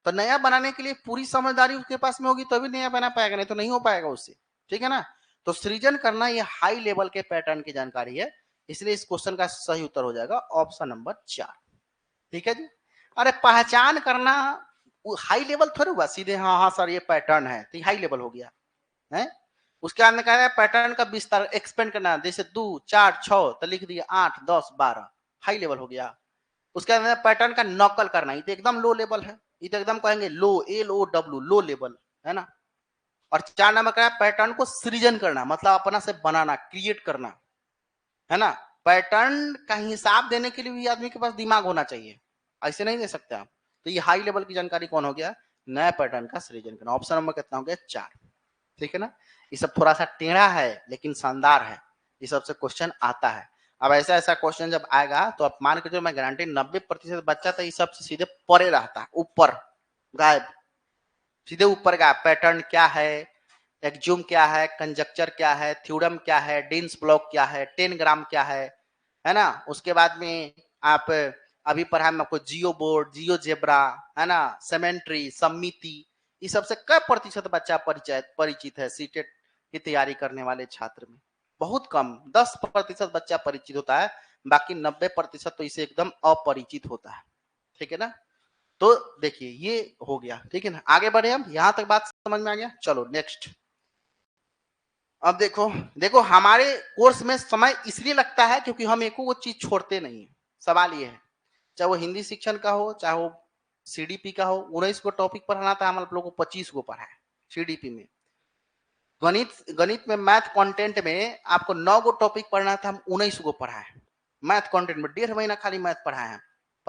तो नया बनाने के लिए पूरी समझदारी उसके पास में होगी तभी नया बना पाएगा, नहीं तो नहीं हो पाएगा उससे, ठीक है ना। तो सृजन करना ये हाई लेवल के पैटर्न की जानकारी है, इसलिए इस क्वेश्चन का सही उत्तर हो जाएगा ऑप्शन नंबर 4, ठीक है जी। अरे पहचान करना हाई लेवल थोड़ी हुआ, सीधे हाँ हाँ सर ये पैटर्न है तो हाई लेवल हो गया है। उसके बाद में कह रहा है पैटर्न का विस्तार एक्सपेंड करना, जैसे 2 4 6 तो लिख दिया 8 10 12, हाई लेवल हो गया। उसके अंदर पैटर्न का नकल करना, ये तो एकदम लो लेवल है, ये तो एकदम कहेंगे लो, LOW लो लेवल है ना। और 4 नंबर का पैटर्न को सृजन करना, मतलब अपना से बनाना, क्रिएट करना, है ना। पैटर्न का हिसाब देने के लिए भी आदमी के पास दिमाग होना चाहिए, ऐसे नहीं दे सकते आप। तो ये हाई लेवल की जानकारी कौन हो गया, नया पैटर्न का सृजन करना। ऑप्शन नंबर कितना हो गया, 4। ठीक है ना। ये सब थोड़ा सा टेढ़ा है लेकिन शानदार है, ये सबसे क्वेश्चन आता है। अब ऐसा ऐसा क्वेश्चन जब आएगा तो आप मान के चलो, मैं गारंटी 90% बच्चा तो ये सब सीधे परे रहता है, ऊपर गायब, सीधे ऊपर गायब। पैटर्न क्या है, एक्जूम क्या है, कंजक्चर क्या है, थ्योरम क्या है, डेंस ब्लॉक क्या है, 10 ग्राम क्या है ना। उसके बाद में आप अभी पढ़ा मैं आपको जियो बोर्ड, जियो जेब्रा, है ना, सेमेंट्री, समिति, इस सबसे कई प्रतिशत बच्चा परिचित है सीटेट की तैयारी करने वाले छात्र में? बहुत कम, 10% बच्चा परिचित होता है, बाकी 90% तो इसे एकदम अपरिचित होता है। ठीक है ना। तो देखिए ये हो गया, ठीक है ना। आगे बढ़े हम, यहां तक बात समझ में आ गया। चलो नेक्स्ट। अब देखो देखो, हमारे कोर्स में समय इसलिए लगता है क्योंकि हम एक वो चीज छोड़ते नहीं है। सवाल ये है, चाहे वो हिंदी शिक्षण का हो, चाहे वो सीडीपी का हो, 19 को टॉपिक पढ़ाना था, हम आप लोगों को 25 को पढ़ा है सीडीपी में। गणित गणित में मैथ कंटेंट में आपको 9 गो टॉपिक पढ़ना था, हम 19 को पढ़ा है। मैथ कंटेंट में 1.5 महीना खाली मैथ पढ़ा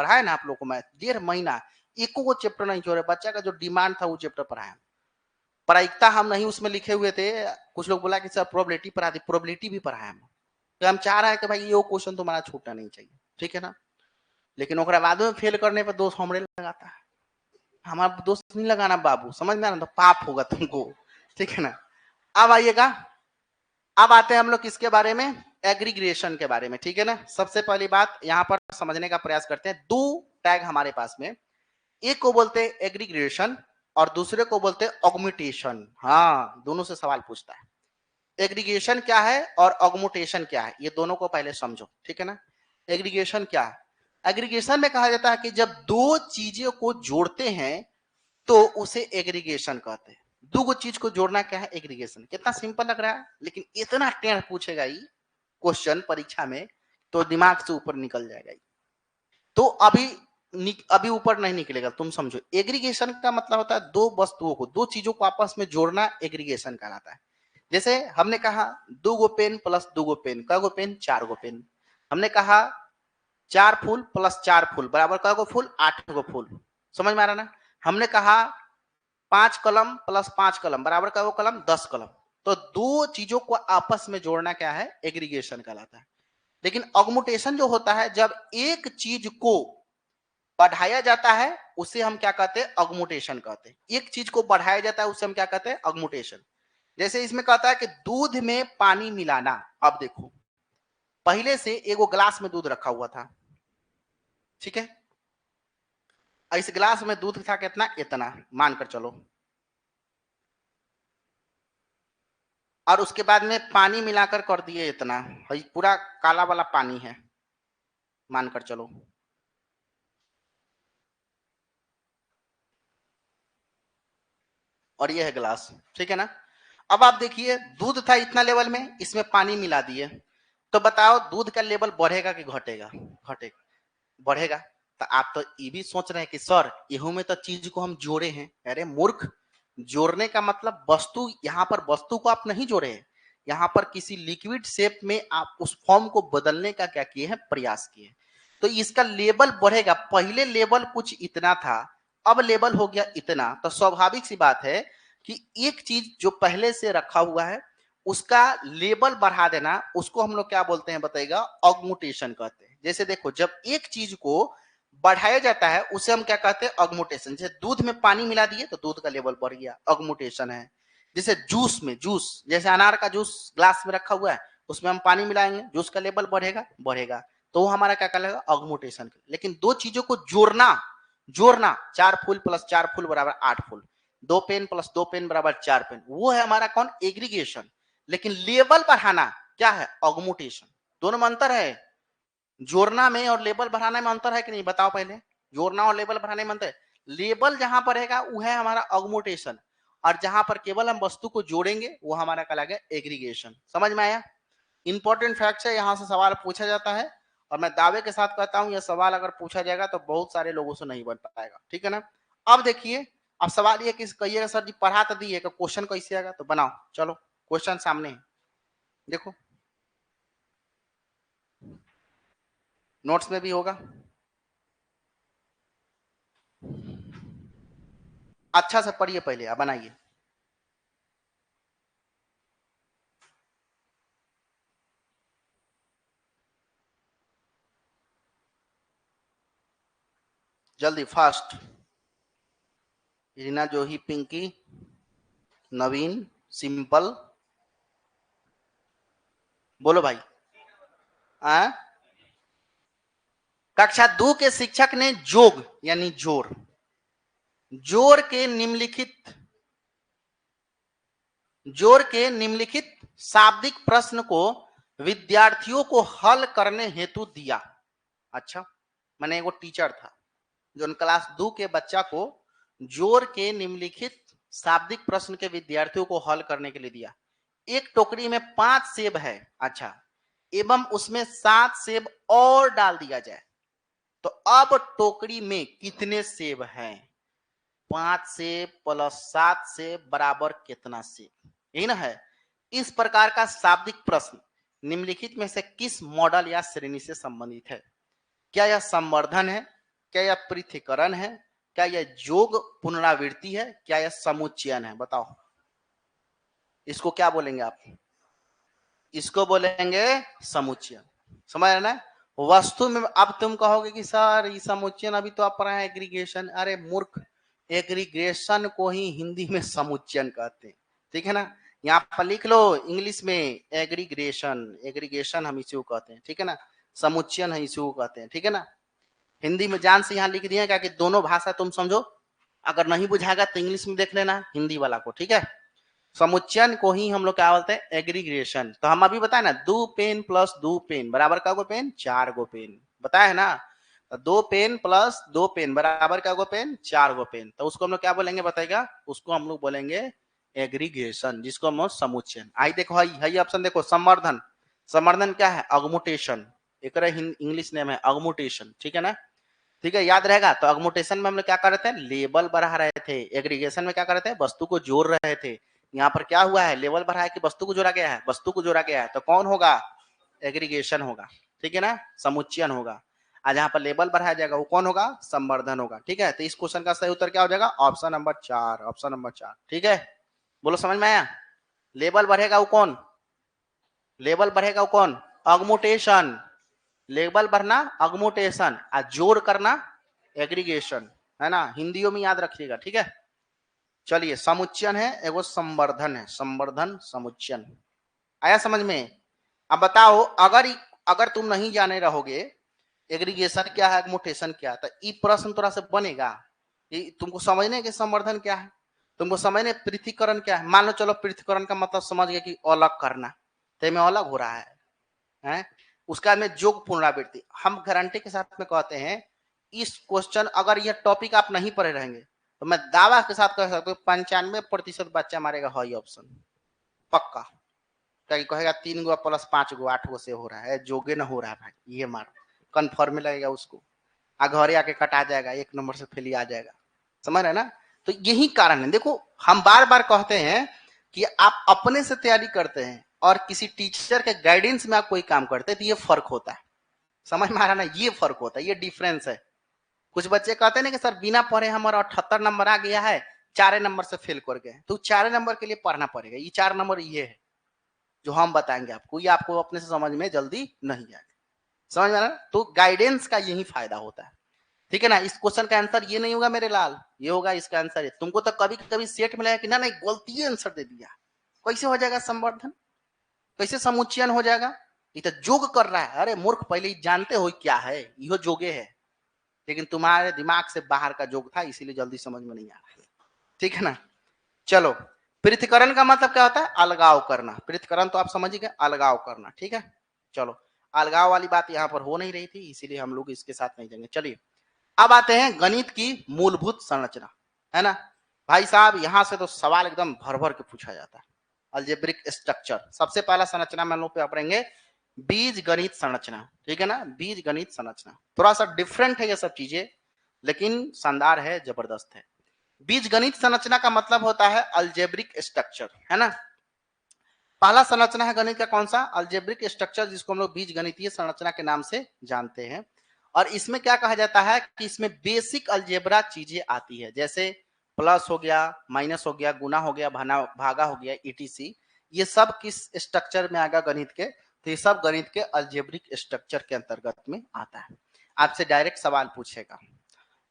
है ना आप लोग को। मैथ 1.5 महीना एको को चैप्टर नहीं छोड़े, बच्चा का जो डिमांड था वो चैप्टर पढ़ाया। प्रायिकता हम नहीं उसमें लिखे हुए थे, कुछ लोग बोला कि सर प्रोबेबिलिटी पढ़ा दी, प्रोबेबिलिटी भी पढ़ाया हम। तो हम चाह रहे हैं कि भाई ये क्वेश्चन तुम्हारा छूटना नहीं चाहिए, ठीक है ना। लेकिन ओकरा बाद में फेल करने पर दोस्त हमरे लगाता है। हमारा दोस्त नहीं लगाना बाबू, समझ में आ रहा, तो पाप होगा तुमको, ठीक है ना। अब आइएगा, अब आते हैं हम लोग किसके बारे में, एग्रीग्रेशन के बारे में, ठीक है ना। सबसे पहली बात यहां पर समझने का प्रयास करते हैं। दो टैग हमारे पास में, एक को बोलते हैं एग्रीग्रेशन और दूसरे को बोलते हैं ऑगमेंटेशन। हाँ, दोनों से सवाल पूछता है। एग्रीगेशन क्या है और ऑगमेंटेशन क्या है, ये दोनों को पहले समझो, ठीक है ना। एग्रीगेशन क्या है, एग्रीगेशन में कहा जाता है कि जब दो चीजों को जोड़ते हैं तो उसे एग्रीगेशन कहते हैं। दो चीज को जोड़ना क्या है, एग्रीगेशन। कितना सिंपल लग रहा है, लेकिन इतना टेढ़ पूछेगा ये क्वेश्चन परीक्षा में तो दिमाग से ऊपर निकल जाएगा। तो अभी ऊपर नहीं निकलेगा, तुम समझो। एग्रीगेशन का मतलब होता है दो वस्तुओं को, दो चीजों को आपस में जोड़ना एग्रीगेशन कहलाता है। जैसे हमने कहा 2 गो पेन प्लस 2 गो पेन, कै गो पेन, 4 गो पेन। हमने कहा 4 फूल प्लस 4 फूल बराबर कै गो फूल, 8 गो फूल। समझ में आ रहा ना। हमने कहा 5 कलम प्लस 5 कलम बराबर कै गो कलम, 10 कलम। तो दो चीजों को आपस में जोड़ना क्या है, एग्रीगेशन कहलाता है। लेकिन ऑगमेंटेशन जो होता है, जब एक चीज को बढ़ाया जाता है उसे हम क्या कहते हैं, ऑगमेंटेशन कहते हैं। एक चीज को बढ़ाया जाता है उसे हम क्या कहते हैं, ऑगमेंटेशन। जैसे इसमें कहता है कि दूध में पानी मिलाना। अब देखो, पहले से एगो ग्लास में दूध रखा हुआ था, ठीक है। इस ग्लास में दूध था कितना, इतना मानकर चलो। और उसके बाद में पानी मिलाकर कर दिए इतना, पूरा काला वाला पानी है, मानकर चलो। और ये है ग्लास, ठीक है ना। अब आप देखिए, दूध था इतना लेवल में, इसमें पानी मिला दिए, तो बताओ दूध का लेवल बढ़ेगा कि घटेगा, घटेगा, बढ़ेगा। तो आप तो ये भी सोच रहे हैं कि सर यहू में तो चीज को हम जोड़े हैं। अरे मूर्ख, जोड़ने का मतलब वस्तु, यहाँ पर वस्तु को आप नहीं जोड़े हैं, यहाँ पर किसी लिक्विड शेप में आप उस फॉर्म को बदलने का क्या किए हैं, प्रयास किए। तो इसका लेवल बढ़ेगा। पहले लेवल कुछ इतना था, अब लेवल हो गया इतना। तो स्वाभाविक सी बात है कि एक चीज जो पहले से रखा हुआ है उसका लेवल बढ़ा देना, उसको हम लोग क्या बोलते हैं बताइएगा, ऑगमेंटेशन कहते हैं। जैसे देखो, जब एक चीज को बढ़ाया जाता है उसे हम क्या कहते हैं, ऑगमेंटेशन। जैसे दूध में पानी मिला दिए तो दूध का लेवल बढ़ गया, ऑगमेंटेशन है। जैसे जूस में, जूस जैसे अनार का जूस ग्लास में रखा हुआ है, उसमें हम पानी मिलाएंगे, जूस का लेवल बढ़ेगा, बढ़ेगा, तो वो हमारा क्या कहलाएगा, ऑगमेंटेशन। लेकिन दो चीजों को जोड़ना, जोड़ना, 4 फूल प्लस 4 फूल बराबर 8 फूल, 2 पेन प्लस 2 पेन बराबर 4 पेन, वो है हमारा कौन, एग्रीगेशन। लेकिन लेवल बढ़ाना क्या है, ऑगमेंटेशन। दोनों में अंतर है, जोड़ना में और लेबल बढ़ाने में अंतर है कि नहीं, बताओ पहले। जोड़ना और लेबल बढ़ाने में अंतर है। लेबल जहां पर रहेगा वो है हमारा ऑगमेंटेशन, और जहां पर केवल हम वस्तु को जोड़ेंगे वो हमारा कहलाएगा एग्रीगेशन। समझ में आया। इंपॉर्टेंट फैक्ट है, यहां से सवाल पूछा जाता है, और मैं दावे के साथ कहता हूं यह सवाल अगर पूछा जाएगा तो बहुत सारे लोगों से नहीं बन पाएगा, ठीक है ना। अब देखिए, अब सवाल ये कि कहिएगा सर जी पढ़ा तो दिए, क्वेश्चन कैसे आएगा, तो बनाओ। चलो क्वेश्चन सामने है, देखो नोट्स में भी होगा। अच्छा से पढ़िए पहले, आप बनाइए। जल्दी फास्ट। रीना, जोही, पिंकी, नवीन, सिंपल, बोलो भाई। आ? कक्षा 2 के शिक्षक ने जोग यानी जोर, जोर के निम्नलिखित जोर के निम्नलिखित शाब्दिक प्रश्न को विद्यार्थियों को हल करने हेतु दिया। अच्छा, मैंने वो टीचर था जो क्लास 2 के बच्चा को जोर के निम्नलिखित शाब्दिक प्रश्न के विद्यार्थियों को हल करने के लिए दिया। एक टोकरी में 5 सेब है, अच्छा, एवं उसमें 7 सेब और डाल दिया जाए, तो अब टोकरी में कितने सेब हैं? 5 सेब प्लस 7 सेब बराबर कितना सेब, यही ना है। इस प्रकार का शाब्दिक प्रश्न निम्नलिखित में से किस मॉडल या श्रेणी से संबंधित है? क्या यह संवर्धन है, क्या यह पृथक्करण है, क्या यह जोग पुनरावृत्ति है, क्या यह समुच्चयन है? बताओ, इसको क्या बोलेंगे आप? इसको बोलेंगे समुच्चयन। समझ रहे ना? वस्तु में अब तुम कहोगे कि सर ये समुच्चयन अभी तो आप पढ़ा है एग्रीगेशन। अरे मूर्ख, एग्रीगेशन को ही हिंदी में समुच्चयन कहते हैं, ठीक है ना? यहाँ पर लिख लो इंग्लिश में एग्रीगेशन, एग्रीगेशन हम इसी को कहते हैं, ठीक है ना? समुच्चयन है इसी को कहते हैं, ठीक है ना? हिंदी में जान से यहाँ लिख दिए क्या कि दोनों भाषा तुम समझो। अगर नहीं बुझाएगा तो इंग्लिश में देख लेना हिंदी वाला को, ठीक है? समुच्चयन को ही हम लोग क्या बोलते हैं? एग्रीगेशन। तो हम अभी बताए ना, 2 पेन प्लस 2 पेन बराबर क्या गो पेन? 4 गो पेन, बताया है ना? 2 पेन प्लस 2 पेन बराबर क्या गो पेन? 4 गो पेन। तो उसको हम लोग क्या बोलेंगे बताएगा? उसको हम लोग बोलेंगे एग्रीगेशन, जिसको हम समुच्चयन। आई देखो, हाई ऑप्शन देखो, संवर्धन। संवर्धन क्या है? अगमुटेशन। एक इंग्लिश नेम है अगमुटेशन, ठीक है ना? ठीक है, याद रहेगा। तो अगमुटेशन में हम लोग क्या कर रहे थे? लेबल बढ़ा रहे थे। एग्रीगेशन में क्या कर रहे थे? वस्तु को जोड़ रहे थे। यहाँ पर क्या हुआ है? लेवल बढ़ा है कि वस्तु को जोड़ा गया है? वस्तु को जोड़ा गया है, तो कौन होगा? एग्रीगेशन होगा, ठीक है ना? समुच्चयन होगा। आज यहाँ पर लेबल बढ़ाया जाएगा, वो कौन होगा? संवर्धन होगा, ठीक है? तो इस क्वेश्चन का सही उत्तर क्या हो जाएगा? ऑप्शन नंबर 4, ऑप्शन नंबर 4, ठीक है? बोलो, समझ में आया? लेबल बढ़ेगा वो कौन? लेवल बढ़ेगा वो कौन? अगमुटेशन। लेबल बढ़ना अगमुटेशन, और जोड़ करना एग्रीगेशन, है ना? हिंदियों में याद रखिएगा, ठीक है? चलिए, समुच्चयन है एगो संवर्धन है, संवर्धन समुच्चयन। आया समझ में? अब बताओ, अगर अगर तुम नहीं जाने रहोगे एग्रीगेशन क्या है, एग्मुटेशन क्या है, तो ये प्रश्न थोड़ा सा बनेगा। ये तुमको समझने के संवर्धन क्या है, तुमको समझने पृथक्करण क्या है। मान लो चलो पृथक्करण का मतलब समझ गए कि अलग करना, तो में अलग हो रहा है? उसका में जोग पुनरावृत्ति। हम गारंटी के साथ में कहते हैं, इस क्वेश्चन अगर यह टॉपिक आप नहीं पढ़े रहेंगे तो मैं दावा के साथ कह सकता हूँ 95% बच्चा मारेगा हाई ऑप्शन, पक्का। क्या कहेगा 3 गो प्लस 5 गो 8 गो से हो रहा है, जोगे न हो रहा है भाई, ये मार कन्फर्म में लगेगा उसको। घरे आके कटा जाएगा, 1 नंबर से फेल आ जाएगा। समझ रहे ना? तो यही कारण है। देखो, हम बार बार कहते हैं कि आप अपने से तैयारी करते हैं और किसी टीचर के गाइडेंस में आप कोई काम करते हैं, तो ये फर्क होता है। समझ में आ रहा ना? ये फर्क होता है, ये डिफरेंस है। कुछ बच्चे कहते हैं ना कि सर बिना पढ़े हमारा 78 नंबर आ गया है, 4 नंबर से फेल कर गए। तो 4 नंबर के लिए पढ़ना पड़ेगा। ये 4 नंबर ये है जो हम बताएंगे आपको, ये आपको अपने से समझ में जल्दी नहीं आएगा। समझ में आ रहा? तो गाइडेंस का यही फायदा होता है, ठीक है ना? इस क्वेश्चन का आंसर ये नहीं होगा मेरे लाल, ये होगा इसका आंसर है। तुमको तो कभी कभी सेट मिला है कि ना नहीं, गलती आंसर दे दिया। कैसे हो जाएगा संवर्धन? कैसे समुच्चयन हो जाएगा? ये तो जोग कर रहा है। अरे मूर्ख, पहले जानते हो क्या है? यो जोगे है, लेकिन तुम्हारे दिमाग से बाहर का जोग था, इसीलिए जल्दी समझ में नहीं आ रहा, ठीक है ना? चलो, पृथक्करण का मतलब क्या होता है? अलगाव करना। पृथक्करण तो आप समझ गए, अलगाव करना, ठीक है? चलो, अलगाव वाली बात यहाँ पर हो नहीं रही थी, इसीलिए हम लोग इसके साथ नहीं जाएंगे। चलिए, अब आते हैं गणित की मूलभूत संरचना, है ना? भाई साहब, यहां से तो सवाल एकदम भर भर के पूछा जाता है। अलजेब्रिक स्ट्रक्चर, सबसे पहला संरचना में हम लोग पढ़ेंगे बीज गणित संरचना, ठीक है ना? बीज गणित संरचना थोड़ा सा डिफरेंट है ये सब चीजें, लेकिन शानदार है, जबरदस्त है। बीज गणित संरचना का मतलब होता है अलजेब्रिक स्ट्रक्चर, है ना? पहला संरचना है गणित का कौन सा? अलजेब्रिक स्ट्रक्चर, जिसको हम लोग बीज गणितीय संरचना के नाम से जानते हैं। और इसमें क्या कहा जाता है कि इसमें बेसिक अलजेब्रा चीजें आती है, जैसे प्लस हो गया, माइनस हो गया, गुना हो गया, भागा हो गया, ईटीसी, ये सब किस स्ट्रक्चर में आएगा गणित के? तो ये सब गणित के अलजेब्रिक स्ट्रक्चर के अंतर्गत में आता है। आपसे डायरेक्ट सवाल पूछेगा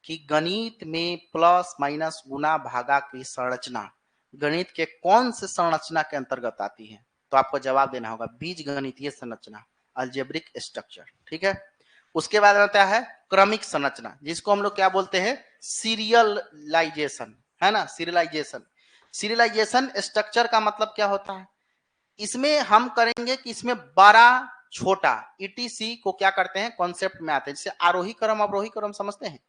कि गणित में प्लस माइनस गुना भागा की संरचना गणित के कौन से संरचना के अंतर्गत आती है? तो आपको जवाब देना होगा बीज गणितीय संरचना, अलजेब्रिक स्ट्रक्चर। ठीक है। उसके बाद आता है क्रमिक संरचना, जिसको हम लोग क्या बोलते हैं? सीरियलाइजेशन, है ना, सीरियलाइजेशन। सीरियलाइजेशन स्ट्रक्चर का मतलब क्या होता है? इसमें हम करेंगे कि इसमें बड़ा छोटा ईटीसी को क्या करते हैं, कॉन्सेप्ट में आते हैं। जैसे आरोही क्रम अवरोही क्रम समझते हैं,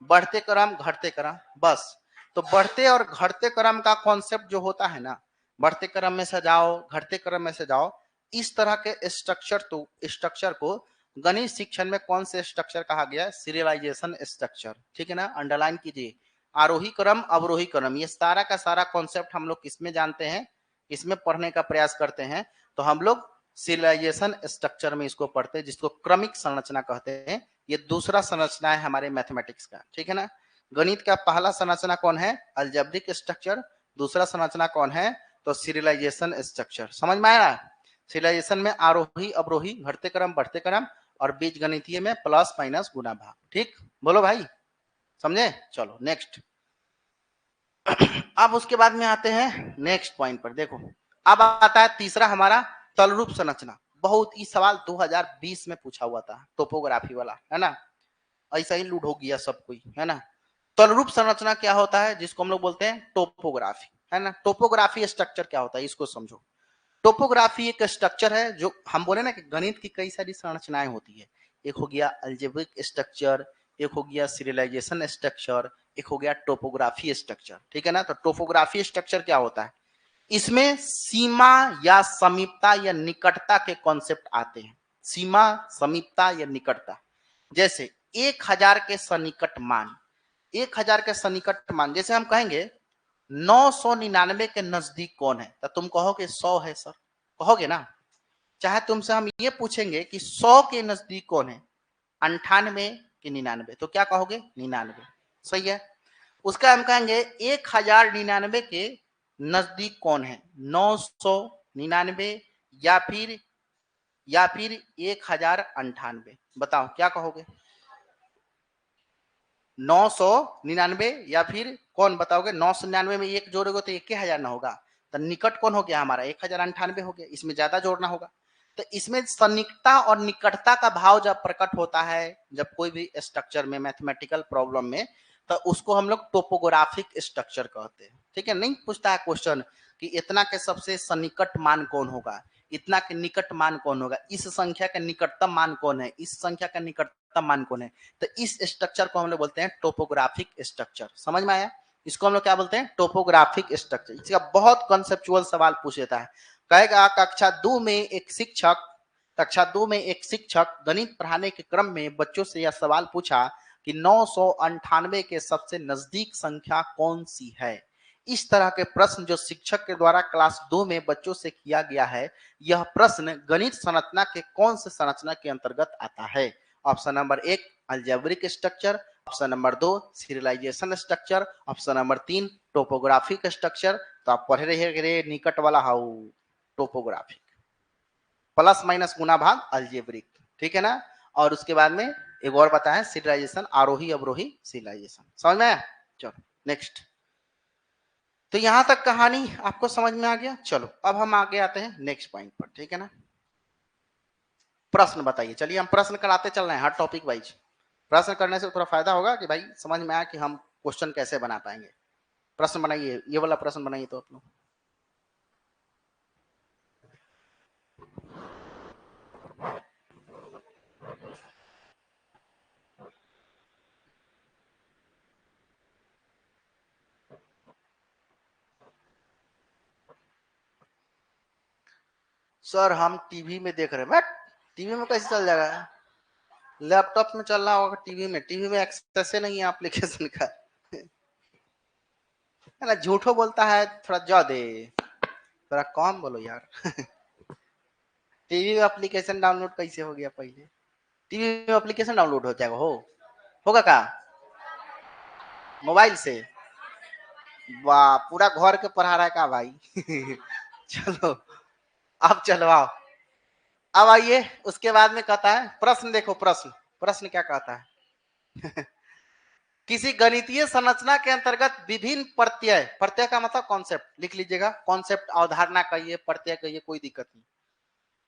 बढ़ते क्रम घटते क्रम, बस। तो बढ़ते और घटते क्रम का कॉन्सेप्ट जो होता है ना, बढ़ते क्रम में से जाओ, घटते क्रम में से जाओ, इस तरह के स्ट्रक्चर को गणित शिक्षण में कौन से स्ट्रक्चर कहा गया? Serialisation structure. ठीक है ना, अंडरलाइन कीजिए। आरोही क्रम अवरोही क्रम, ये सारा का सारा कॉन्सेप्ट हम लोग किसमें जानते हैं, इसमें पढ़ने का प्रयास करते हैं। तो हम लोग सीरियलाइजेशन स्ट्रक्चर में इसको पढ़ते हैं, जिसको क्रमिक संरचना कहते हैं। ये दूसरा संरचना है हमारे मैथमेटिक्स का। ठीक है ना। गणित का पहला संरचना कौन है? Algebraic structure. दूसरा संरचना कौन है? तो सीरियलाइजेशन स्ट्रक्चर। समझ में आया? सीरियलाइजेशन में आरोही अवरोही, घटते क्रम बढ़ते क्रम, और बीज गणितीय में प्लस माइनस गुना भाग। ठीक, बोलो भाई, समझे? चलो नेक्स्ट। अब उसके बाद में आते हैं नेक्स्ट पॉइंट पर। देखो, अब आता है तीसरा हमारा तलरूप संरचना। बहुत ही सवाल 2020 में पूछा हुआ था, टोपोग्राफी वाला, है ना। ऐसा ही लूट हो गया सब कोई, है ना। तलरूप संरचना क्या होता है? जिसको हम लोग बोलते हैं टोपोग्राफी, है ना। टोपोग्राफी स्ट्रक्चर क्या होता है, इसको समझो। टोपोग्राफी एक स्ट्रक्चर है, जो हम बोले ना कि गणित की कई सारी संरचनाएं होती है। एक हो गया अलजेब्रिक स्ट्रक्चर, एक हो गया सीरियलाइजेशन स्ट्रक्चर, एक हो गया टोपोग्राफी स्ट्रक्चर। ठीक है ना। तो टोपोग्राफी स्ट्रक्चर क्या होता है? इसमें सीमा या समीपता या निकटता के कॉन्सेप्ट आते हैं। सीमा, समीपता या निकटता। जैसे 1000 के सन्निकट मान, 1000 के सन्निकट मान, जैसे हम कहेंगे 999 के नजदीक कौन है, तो तुम कहोगे 100 है सर, कहोगे ना। चाहे तुमसे हम ये पूछेंगे कि 100 के नजदीक कौन है, 98 कि 99, तो क्या कहोगे? 99। सही है। उसका हम कहेंगे 1099 के नजदीक कौन है, 999 या फिर 1098, बताओ क्या कहोगे? 999 या फिर कौन बताओगे? 999 में एक जोड़ोगे तो 1000 ना होगा, तो निकट कौन हो गया हमारा? 1098 हो गया, इसमें ज्यादा जोड़ना होगा। तो इसमें सन्निकटता और निकटता का भाव जब प्रकट होता है, जब कोई भी स्ट्रक्चर में, मैथमेटिकल प्रॉब्लम में, तो उसको हम लोग टोपोग्राफिक स्ट्रक्चर कहते हैं। ठीक है। नहीं पूछता है क्वेश्चन कि इतना के सबसे सन्निकट मान कौन होगा, इतना के निकट मान कौन होगा, इस संख्या का निकटतम मान कौन है, इस संख्या का निकटतम मान कौन है। तो इस स्ट्रक्चर को हम लोग बोलते हैं टोपोग्राफिक स्ट्रक्चर। समझ में आया? इसको हम लोग क्या बोलते हैं? Topographic structure. इसका बहुत कंसेप्चुअल सवाल पूछ लेता है। कहेगा कक्षा दो में एक शिक्षक गणित पढ़ाने के क्रम में बच्चों से यह सवाल पूछा कि 998 के सबसे नजदीक संख्या कौन सी है। इस तरह के प्रश्न जो शिक्षक के द्वारा क्लास 2 में बच्चों से किया गया है, यह प्रश्न गणित संरचना के कौन से संरचना के अंतर्गत आता है? Option number 1 algebraic structure, option number 2 serialisation structure, option number 3 topographic structure. तो आप पढ़ रहे निकट वाला हाउ टोपोग्राफिक, प्लस माइनस गुना भाग अलजेब्रिक। ठीक है ना। और उसके बाद में एक और बताएं, सीरियलाइजेशन, आरोही अवरोही सीरियलाइजेशन। समझ में आया? चलो नेक्स्ट। तो यहां तक कहानी आपको समझ में आ गया। चलो अब हम आगे आते हैं नेक्स्ट पॉइंट पर। ठीक है ना। प्रश्न बताइए। चलिए हम प्रश्न कराते चल रहे हैं, हर टॉपिक वाइज। प्रश्न करने से थोड़ा फायदा होगा कि भाई समझ में आया कि हम क्वेश्चन कैसे बना पाएंगे। प्रश्न बनाइए, ये वाला प्रश्न बनाइए तो आप लोग। सर हम टीवी में देख रहे हैं। बट टीवी में कैसे चल जाएगा? लैपटॉप में चल रहा होगा, टीवी में एक्सेस नहीं है एप्लीकेशन का। है ना, झूठो बोलता है थोड़ा ज्यादा, थोड़ा कम बोलो यार। टीवी में एप्लीकेशन डाउनलोड कैसे हो गया पहले? टीवी में एप्लीकेशन डाउनलोड हो जाएगा, होगा का मोबाइल से? वाह, पूरा घर के पढ़ा रहा है का भाई। चलो, अब चलो आओ। अब आइए, उसके बाद में कहता है प्रश्न, देखो प्रश्न, प्रश्न क्या कहता है। किसी गणितीय संरचना के अंतर्गत विभिन्न प्रत्यय, प्रत्यय का मतलब कॉन्सेप्ट, लिख लीजिएगा, कॉन्सेप्ट अवधारणा कहिए, प्रत्यय कहिए, कोई दिक्कत नहीं।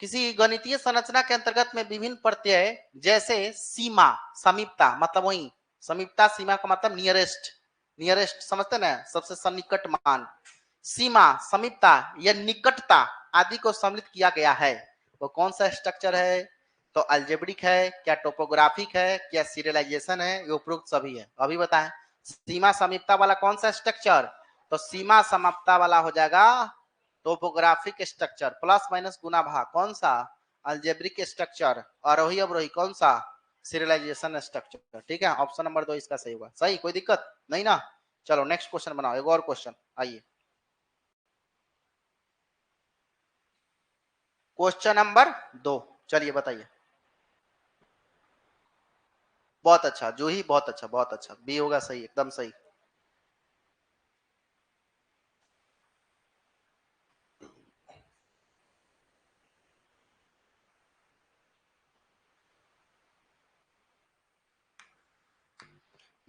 किसी गणितीय संरचना के अंतर्गत में विभिन्न प्रत्यय जैसे सीमा, समीपता, मतलब वही समीपता, सीमा का मतलब नियरेस्ट, नियरेस्ट समझते ना, सबसे सन्निकट मान, सीमा, समीपता या निकटता आदि को सम्मिलित किया गया है। वो कौन सा स्ट्रक्चर है? तो अल्जेब्रिक है, क्या टोपोग्राफिक है, क्या सीरियलाइजेशन है, ये उपरोक्त सभी है। अभी बताएं, सीमा समीपता वाला कौन सा स्ट्रक्चर? तो सीमा समाप्ता वाला हो जाएगा टोपोग्राफिक स्ट्रक्चर, प्लस माइनस गुना भाग कौन सा? अल्जेब्रिक स्ट्रक्चर, आरोही अवरोही कौन सा? Serialisation structure. ठीक है, ऑप्शन नंबर 2 इसका सही होगा। सही, कोई दिक्कत नहीं ना? चलो नेक्स्ट क्वेश्चन बनाओ, एक और क्वेश्चन। आइए, क्वेश्चन नंबर 2, चलिए बताइए। बहुत अच्छा जूही, बहुत अच्छा, बहुत अच्छा, बी होगा सही, एकदम सही।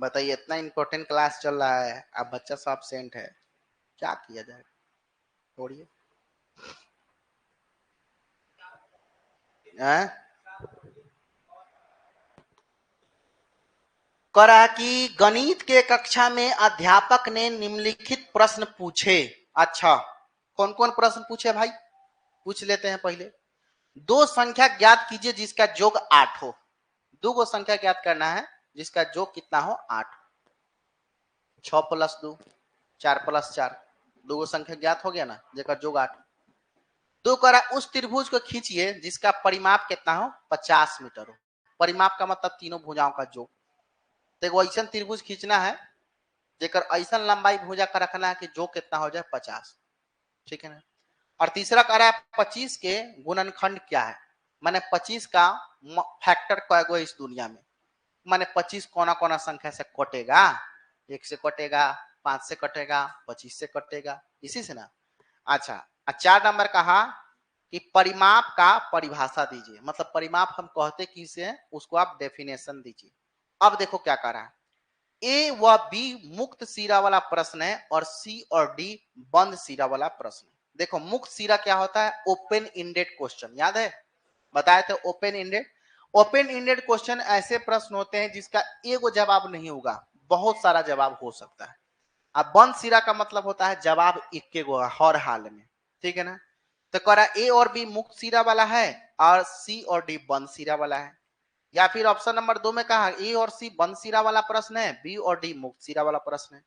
बताइए, इतना इंपॉर्टेंट क्लास चल रहा है, अब बच्चा सब एब्सेंट है, क्या किया जाए? छोड़िए। करा कि गणित के कक्षा में अध्यापक ने निम्नलिखित प्रश्न पूछे। अच्छा, कौन कौन प्रश्न पूछे भाई? पूछ लेते हैं पहले। दो संख्या ज्ञात कीजिए जिसका योग 8 हो। दो गो संख्या ज्ञात करना है जिसका योग कितना हो? 8। 6+2, 4+4, दो गो संख्या ज्ञात हो गया ना, जेकर योग 8। दो करा उस त्रिभुज को खींचिए जिसका परिमाप कितना हो? 50 मीटर हो। परिमाप का मतलब तीनों भुजाओं का योग। तो ऐसा त्रिभुज खींचना है जेकर ऐसा लंबाई भुजा का रखना है कि जो कितना हो जाए 50। ठीक है ना? और तीसरा कह रहा है 25 के गुणनखंड क्या है, माने 25 का फैक्टर क्या है इस दुनिया में, माने 25 कोना कोना संख्या से कटेगा, 1 से कटेगा, 5 से कटेगा, 25 से कटेगा, इसी से ना। अच्छा, 4 नंबर कहा कि परिमाप का परिभाषा दीजिए, मतलब परिमाप हम कहते किसे हैं उसको आप डेफिनेशन दीजिए। अब देखो क्या कह रहा है, ए व बी मुक्त सिरा वाला प्रश्न है और सी और डी बंद सिरा वाला प्रश्न। देखो मुक्त सिरा क्या होता है? ओपन इंडेड क्वेश्चन, याद है बताए थे open ended. Open ended question ऐसे प्रश्न होते हैं जिसका एगो जवाब नहीं होगा, बहुत सारा जवाब हो सकता है। अब बंद सिरा का मतलब होता है जवाब इक्के गो हर हाल में। ठीक है ना? तो कह रहा ए और बी मुक्त सिरा वाला है और सी और डी बंद सिरा वाला है। या फिर ऑप्शन नंबर 2 में कहा ए और सी बंद सिरा वाला प्रश्न है, बी और डी मुक्त सिरा वाला प्रश्न है।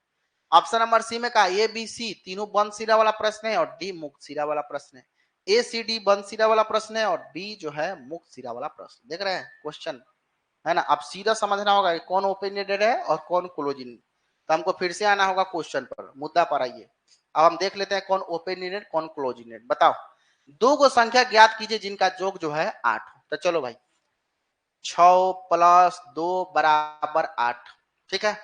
ऑप्शन नंबर सी में कहा ए बी सी तीनों बंद सिरा वाला प्रश्न है और डी मुक्त सिरा वाला प्रश्न है। ए सी डी बंद सिरा वाला प्रश्न है और बी जो है मुक्त सिरा वाला प्रश्न। देख रहे हैं क्वेश्चन, है ना? अब सीधा समझना होगा कि कौन ओपन एंडेड है और कौन क्लोज एंडेड। तो हमको फिर से आना होगा क्वेश्चन पर, मुद्दा पर आइए। अब हम देख लेते हैं कौन ओपन एंडेड कौन क्लोज एंडेड। बताओ, दो गो संख्या ज्ञात कीजिए जिनका योग जो है 8। तो चलो भाई, 6+2 = 8। ठीक है,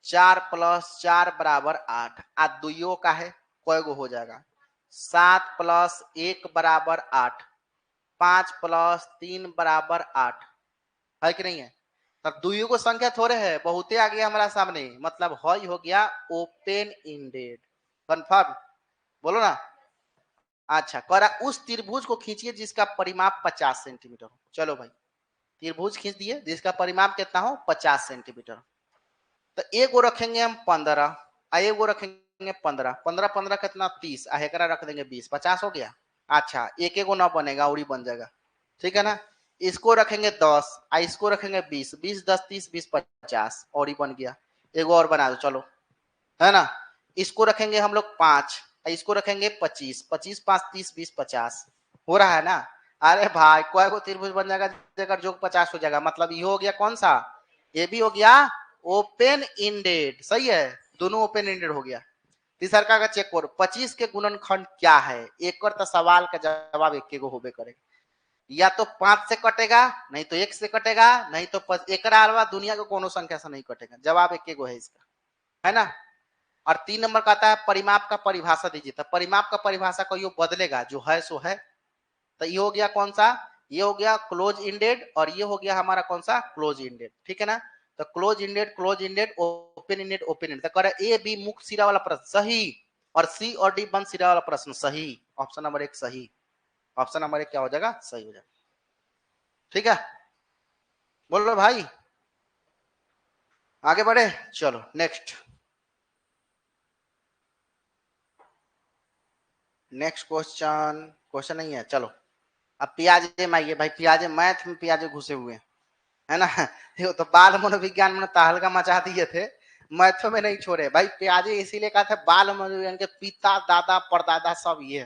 4+4 = 8, आ दुइयों का है, कोई गो हो जाएगा? 7+1 = 8, 5+3 = 8, है कि नहीं है? तब दुइयों को संख्या थोड़े है, बहुते आ गया हमारा सामने, मतलब हई हो गया ओपन इंडेड। कंफर्म बोलो ना। अच्छा, करा उस त्रिभुज को खींचिए जिसका परिमाप 50 सेंटीमीटर हो। चलो भाई, त्रिभुज खींच दिए जिसका परिमाप कितना हो? 50 सेंटीमीटर। तो एक गो रखेंगे हम 15, एक गो रखेंगे 15, 15 15 कितना? 30, एकरा रख देंगे 20, 50 हो गया। अच्छा, एक एक गो ना बनेगा, उड़ी बन जाएगा। ठीक है ना? इसको रखेंगे 10, इसको रखेंगे 20, 20 10 30 20 50, और ही बन गया। एक और बना दो चलो, है ना? इसको रखेंगे हम लोग 5, इसको रखेंगे 25, 25 5 30 20 50, हो रहा है ना? अरे भाई, कोई को त्रिभुज बन जाएगा जेकर योग 50 हो जाएगा, मतलब ये हो गया कौन सा? ये भी हो गया ओपन इंडेड। सही है, दोनों ओपन इंडेड हो गया। तीसरा का चेक करो, 25 के गुणनखंड क्या है? एक तो सवाल का जवाब एक गो होबे करेगा, या तो 5 से कटेगा, नहीं तो 1 से कटेगा, नहीं तो एक अलावा दुनिया के कोनो संख्या से नहीं कटेगा। जवाब एक गो है इसका, है ना? और 3 नंबर का आता है परिमाप का परिभाषा दीजिए। तो परिमाप का परिभाषा को यो बदलेगा, जो है सो है। तो ये हो गया कौन सा, ये हो गया क्लोज इंडेड, और ये हो गया हमारा कौन सा, क्लोज इंडेड, ठीक है ना। तो close ended, open ended, open ended. तो कह रहा ए बी मुक्त सिरा वाला प्रश्न सही, और सी और डी बंद सिरा वाला प्रश्न सही। ऑप्शन नंबर 1 सही, ऑप्शन नंबर 1 क्या हो जाएगा, सही हो जाएगा। ठीक है, बोलो भाई, आगे बढ़े, चलो नेक्स्ट। नेक्स्ट क्वेश्चन, क्वेश्चन नहीं है, चलो अब पियाजे में आइए भाई। पियाजे मैथ में पियाजे घुसे हुए हैं, है ना। ये तो बाल मनोविज्ञान में तहलका मचा दिए थे, मैथों में नहीं छोड़े भाई। पियाजे इसीलिए कहा था बाल मनोविज्ञान के पिता दादा परदादा सब ये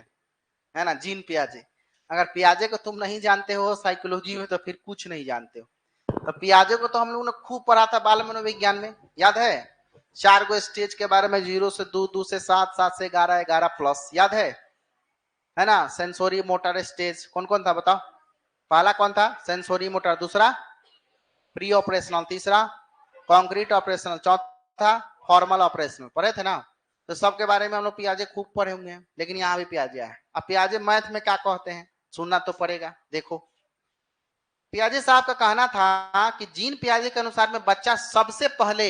है ना, जीन पियाजे। अगर पियाजे को तुम नहीं जानते हो साइकोलॉजी में, तो फिर कुछ नहीं जानते हो। तो पियाजे को तो हम लोगों ने खूब पढ़ा था बाल मनोविज्ञान में, याद है। 4 गो स्टेज के बारे में, 0 से 2, 2 से 7, 7 से 11, 11 प्लस, याद है ना। सेंसोरी मोटर स्टेज कौन कौन था बताओ। पहला कौन था, सेंसोरी मोटर। दूसरा प्री ऑपरेशनल। तीसरा कॉन्क्रीट ऑपरेशनल। चौथा फॉर्मल ऑपरेशनल। पढ़े थे ना। तो सबके बारे में हम लोग पियाजे खूब पढ़े होंगे, लेकिन यहाँ भी पियाजे है। अब पियाजे मैथ में क्या कहते हैं सुनना तो पड़ेगा। देखो पियाजे साहब का कहना था कि जीन पियाजे के अनुसार में बच्चा सबसे पहले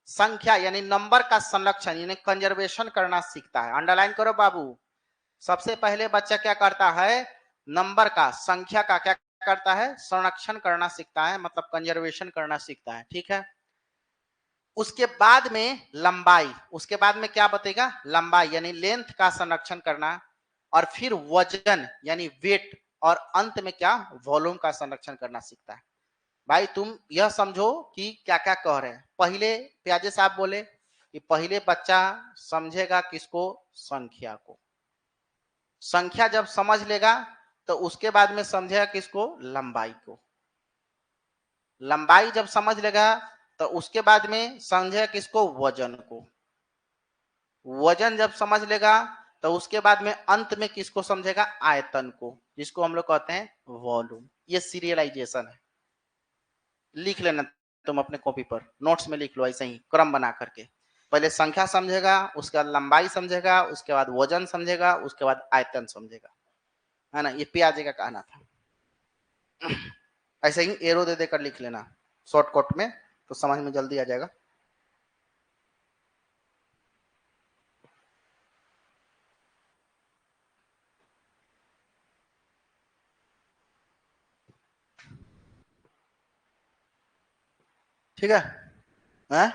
संख्या यानी नंबर का संरक्षण यानी कंजर्वेशन करना सीखता है। अंडरलाइन करो बाबू। सबसे पहले बच्चा क्या करता है, नंबर का, संख्या का क्या करता है, संरक्षण करना सीखता है, मतलब कंजर्वेशन करना सीखता है, ठीक है। उसके बाद में लंबाई, उसके बाद में क्या बतेगा, लंबाई यानी लेंथ का संरक्षण करना, और फिर वजन यानी वेट, और अंत में क्या, वॉल्यूम का संरक्षण करना सीखता है। भाई तुम यह समझो कि क्या क्या कह रहे हैं। पहले प्याजे साहब बोले कि पहले बच्चा समझेगा किसको, संख्या को। संख्या जब समझ लेगा तो उसके बाद में समझेगा किसको, लंबाई को। लंबाई जब समझ लेगा तो उसके बाद में समझेगा किसको, वजन को। वजन जब समझ लेगा तो उसके बाद में अंत में किसको समझेगा, आयतन को, जिसको हम लोग कहते हैं वॉल्यूम। ये सीरियलाइजेशन है, लिख लेना तुम अपने कॉपी पर, नोट्स में लिख लो ऐसे ही क्रम बना करके। पहले संख्या समझेगा, उसके बाद लंबाई समझेगा, उसके बाद वजन समझेगा, उसके बाद आयतन समझेगा, है ना। ये पियाजे का कहना था। ऐसे ही एरो दे देकर लिख लेना शॉर्टकट में, तो समझ में जल्दी आ जाएगा। ठीक है, है?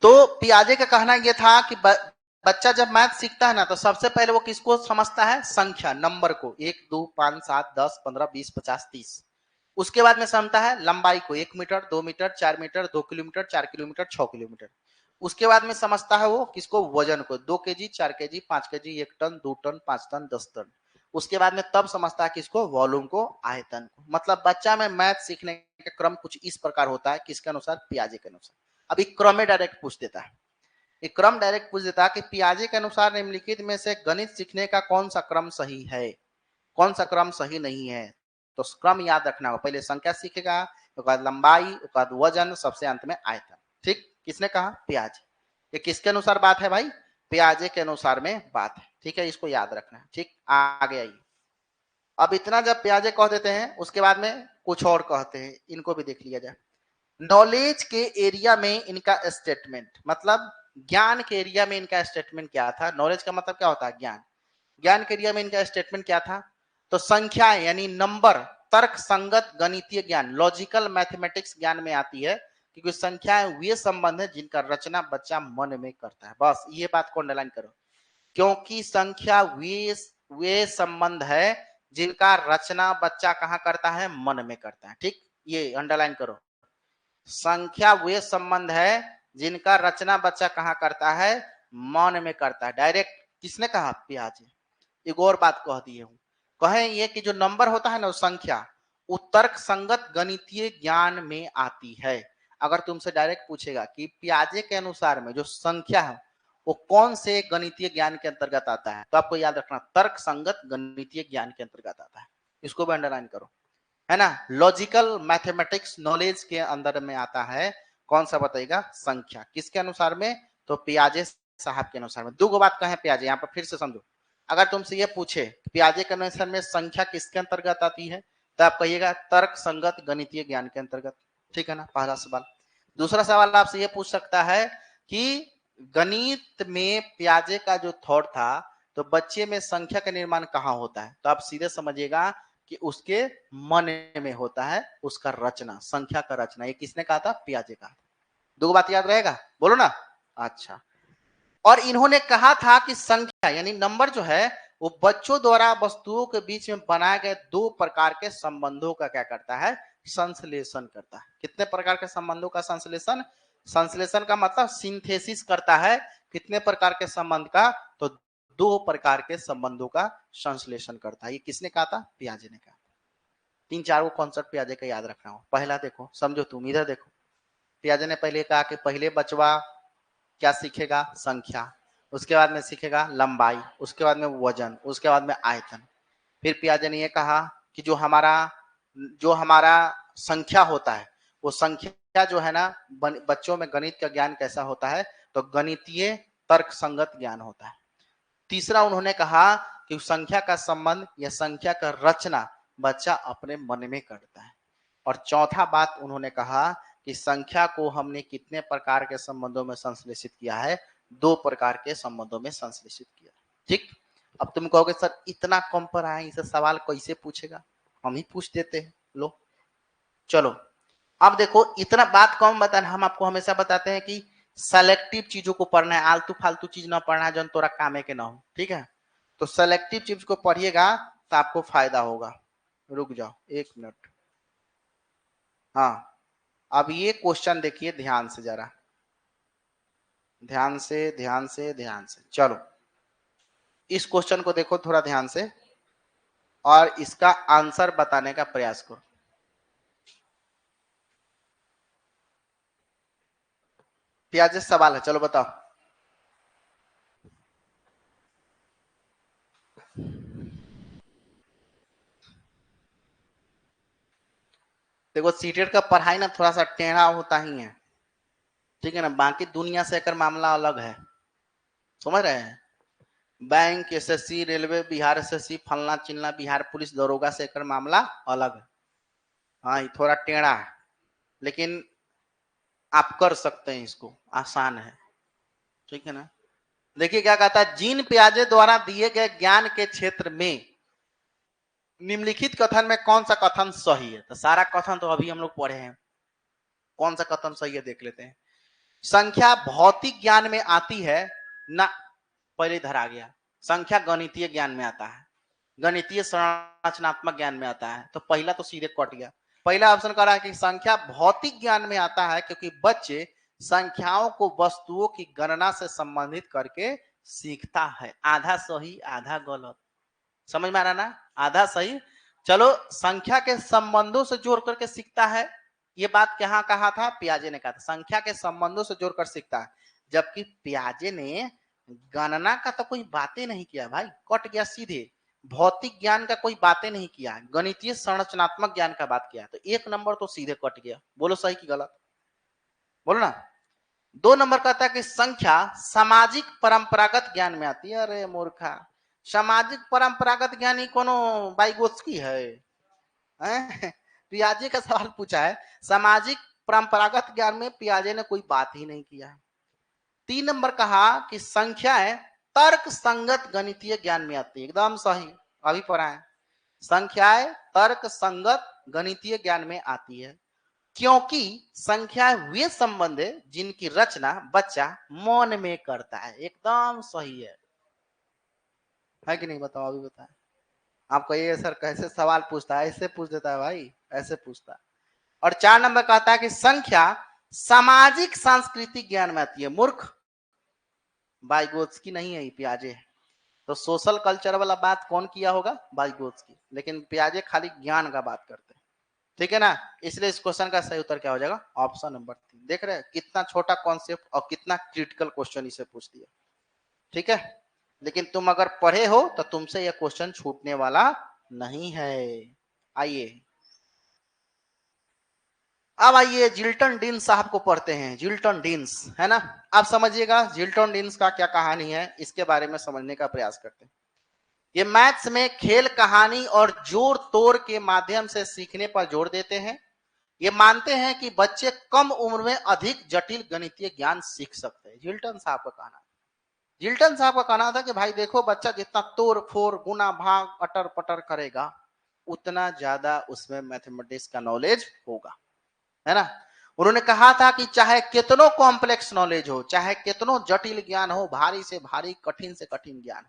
तो पियाजे का कहना यह था कि बच्चा जब मैथ सीखता है ना, तो सबसे पहले वो किसको समझता है, संख्या, नंबर को, 1 2 5 7 10 15 20 50 30। उसके बाद में समझता है लंबाई को, 1 metre 2 metre 4 metre 2 kilometre 4 kilometre 6 kilometre. उसके बाद में समझता है वो किसको, वजन को, 2 KG 4 KG 5 KG 1 ton 2 ton 5 ton 10 ton. उसके बाद में तब समझता है किसको, वॉल्यूम को, आयतन को। मतलब बच्चा में मैथ सीखने का क्रम कुछ इस प्रकार होता है, किसके अनुसार, पियाजे के अनुसार। अभी क्रम में डायरेक्ट पूछ देता है, एक क्रम डायरेक्ट पूछ देता है कि पियाजे के अनुसार निम्नलिखित में से गणित सीखने का कौन सा क्रम सही है, कौन सा क्रम सही नहीं है। तो क्रम याद रखना होगा, पहले संख्या सीखेगा, उसके बाद लंबाई, उसके बाद वजन, सबसे अंत में आयतन। ठीक, किसने कहा, पियाजे। ये किसके अनुसार बात है भाई, पियाजे के अनुसार में बात है, ठीक है, इसको याद रखना है। ठीक, आगे आइए। अब इतना जब पियाजे कह देते हैं, उसके बाद में कुछ और कहते हैं, इनको भी देख लिया जाए। नॉलेज के एरिया में इनका स्टेटमेंट, मतलब ज्ञान के एरिया में इनका स्टेटमेंट क्या था। नॉलेज का मतलब क्या होता है, ज्ञान। ज्ञान के एरिया में इनका स्टेटमेंट क्या था, तो संख्या यानी नंबर, तर्क संगत गणितीय ज्ञान, लॉजिकल मैथमेटिक्स ज्ञान में आती है, क्योंकि संख्याएं वे संबंध है जिनका रचना बच्चा मन में करता है। बस ये बात को अंडरलाइन करो, क्योंकि संख्या वे संबंध है जिनका रचना बच्चा कहाँ करता है, मन में करता है। ठीक, ये अंडरलाइन करो, संख्या वे संबंध है जिनका रचना बच्चा कहाँ करता है, मन में करता है। डायरेक्ट किसने कहा, पियाजे। एक और बात कह दिए हूं, कहें ये कि जो नंबर होता है ना, संख्या, वो तर्क संगत गणितीय ज्ञान में आती है। अगर तुमसे डायरेक्ट पूछेगा कि पियाजे के अनुसार में जो संख्या है वो कौन से गणितीय ज्ञान के अंतर्गत आता है, तो आपको याद रखना तर्क संगत गणितीय ज्ञान के अंतर्गत आता है। इसको भी अंडरलाइन करो, है ना। लॉजिकल मैथमेटिक्स नॉलेज के अंदर में आता है, कौन सा बताइएगा, संख्या। किसके अनुसार में, तो पियाजे साहब के अनुसार में दो गो बात कहे पियाजे, यहाँ पर फिर से समझो। अगर तुमसे ये पूछे पियाजे के अनुसार में संख्या किसके अंतर्गत आती है, तो आप कहिएगा तर्क संगत गणितीय ज्ञान के अंतर्गत, ठीक है ना, पहला सवाल। दूसरा सवाल आपसे ये पूछ सकता है कि गणित में पियाजे का जो थॉट था, तो बच्चे में संख्या का निर्माण कहाँ होता है, तो आप सीधे समझिएगा कि उसके मन में होता है, उसका रचना, संख्या का रचना। ये किसने कहा था, पियाजे का। दो बात याद रहेगा, बोलो ना। अच्छा, और इन्होंने कहा था कि संख्या यानी नंबर जो है वो बच्चों द्वारा वस्तुओं के बीच में बनाए गए दो प्रकार के संबंधों का क्या करता है, संश्लेषण करता है। कितने प्रकार के संबंधों का संश्लेषण, संश्लेषण का मतलब सिंथेसिस करता है। कितने प्रकार के संबंध का, तो दो प्रकार के संबंधों का संश्लेषण करता है। ये किसने कहा था, पियाजे ने कहा। तीन चार वो कॉन्सेप्ट पियाजे का याद रखना हो। पहला देखो, समझो तुम इधर देखो, पियाजे ने पहले कहा कि पहले बचवा क्या सीखेगा, संख्या, उसके बाद में सीखेगा लंबाई, उसके बाद में वजन, उसके बाद में आयतन। फिर पियाजे ने यह कहा कि जो हमारा संख्या होता है, वो संख्या जो है ना, बच्चों में गणित का ज्ञान कैसा होता है, तो गणितीय तर्क संगत ज्ञान होता है। तीसरा उन्होंने कहा कि संख्या का संबंध या संख्या का रचना बच्चा अपने मन में करता है। और चौथा बात उन्होंने कहा कि संख्या को हमने कितने प्रकार के संबंधों में संश्लेषित किया है, दो प्रकार के संबंधों में संश्लेषित किया। ठीक, अब तुम कहोगे सर इतना कम पर आए, इसे सवाल कैसे पूछेगा, हम ही पूछ देते हैं। लो चलो, अब देखो इतना बात कम बताना, हम आपको हमेशा बताते हैं कि सेलेक्टिव चीजों को पढ़ना है, आलतू फालतू चीज ना पढ़ना है जो तोरा कामे के ना हो, ठीक है। तो सेलेक्टिव चीज को पढ़िएगा तो आपको फायदा होगा। रुक जाओ एक मिनट, हाँ अब ये क्वेश्चन देखिए ध्यान से, जरा ध्यान से ध्यान से ध्यान से। चलो इस क्वेश्चन को देखो थोड़ा ध्यान से और इसका आंसर बताने का प्रयास करो। पियाजे सवाल है, चलो बताओ। देखो सीटेट का पढ़ाई ना थोड़ा सा टेढ़ा होता ही है, ठीक है ना, बाकी दुनिया से एक मामला अलग है, समझ रहे हैं। Bank, SSC, railway, Bihar SSC, फलना चिलना, बिहार पुलिस, दरोगा से एक मामला अलग है। हाँ ये थोड़ा टेढ़ा है, लेकिन आप कर सकते हैं, इसको आसान है, ठीक है ना। देखिए क्या कहता है, जीन पियाजे द्वारा दिए गए ज्ञान के क्षेत्र में निम्नलिखित कथन में कौन सा कथन सही है। तो सारा कथन तो अभी हम लोग पढ़े हैं, कौन सा कथन सही है देख लेते हैं। संख्या भौतिक ज्ञान में आती है ना, पहले धरा गया। संख्या गणितीय ज्ञान में आता है, गणितीय संरचनात्मक ज्ञान में आता है, तो पहला तो सीधे कट गया। पहला ऑप्शन कह रहा है कि संख्या भौतिक ज्ञान में आता है क्योंकि बच्चे संख्याओं को वस्तुओं की गणना से संबंधित करके सीखता है। आधा सही आधा गलत, समझ में आ रहा ना, आधा सही। चलो संख्या के संबंधों से जोड़ करके सीखता है, ये बात कहाँ कहा था, पियाजे ने कहा था संख्या के संबंधों से जोड़कर सीखता है। जबकि पियाजे ने गणना का तो कोई बातें नहीं किया भाई, कट गया सीधे। भौतिक ज्ञान का कोई बातें नहीं किया, गणितीय संरचनात्मक ज्ञान का बात किया, तो एक नंबर तो सीधे कट गया। बोलो सही कि गलत, बोलो ना। दो नंबर कहता है कि संख्या सामाजिक परंपरागत ज्ञान में आती है। अरे मूर्खा, सामाजिक परंपरागत ज्ञान ही कोनो बाइगोत्स्की है, पियाजे का सवाल पूछा है, सामाजिक परंपरागत ज्ञान में पियाजे ने कोई बात ही नहीं किया। तीन नंबर कहा कि संख्याएं तर्क संगत गणितीय ज्ञान में आती है, एकदम सही, अभी पढ़ा है। संख्याएं तर्क संगत गणितीय ज्ञान में आती है क्योंकि संख्या वे संबंध है जिनकी रचना बच्चा मन में करता है। एकदम सही है कि नहीं, बताओ अभी बताए। आप कहिए सर कैसे सवाल पूछता है, ऐसे पूछ देता है भाई, ऐसे पूछता है। और चार नंबर कहता है कि संख्या सामाजिक सांस्कृतिक ज्ञान में आती है। मूर्ख, बाइगोत्स्की नहीं है, पियाजे है। तो सोशल कल्चर वाला बात कौन किया होगा, बाइगोत्स्की, लेकिन पियाजे खाली ज्ञान का बात करते हैं, ठीक है ना। इसलिए इस क्वेश्चन का सही उत्तर क्या हो जाएगा, ऑप्शन नंबर 3। देख रहे हैं कितना छोटा कॉन्सेप्ट और कितना क्रिटिकल क्वेश्चन इसे पूछ दिया, ठीक है। लेकिन तुम अगर पढ़े हो तो तुमसे यह क्वेश्चन छूटने वाला नहीं है। आइए अब आइए जिल्टन डीन्स साहब को पढ़ते हैं। जिल्टन डीन्स है ना, आप समझिएगा जिल्टन डीन्स का क्या कहानी है, इसके बारे में समझने का प्रयास करते हैं। ये मैथ्स में खेल, कहानी और जोड़ तोड़ के माध्यम से सीखने पर जोर देते हैं। ये मानते हैं कि बच्चे कम उम्र में अधिक जटिल गणितीय ज्ञान सीख सकते हैं। जिल्टन साहब का कहना, जिल्टन साहब का कहना था कि भाई देखो, बच्चा जितना तोड़ फोड़, गुना भाग, अटर पटर करेगा, उतना ज्यादा उसमें मैथमेटिक्स का नॉलेज होगा, है ना। उन्होंने कहा था कि चाहे कितनो कॉम्प्लेक्स नॉलेज हो, चाहे कितनो जटिल ज्ञान हो, भारी से भारी, कठिन से कठिन ज्ञान,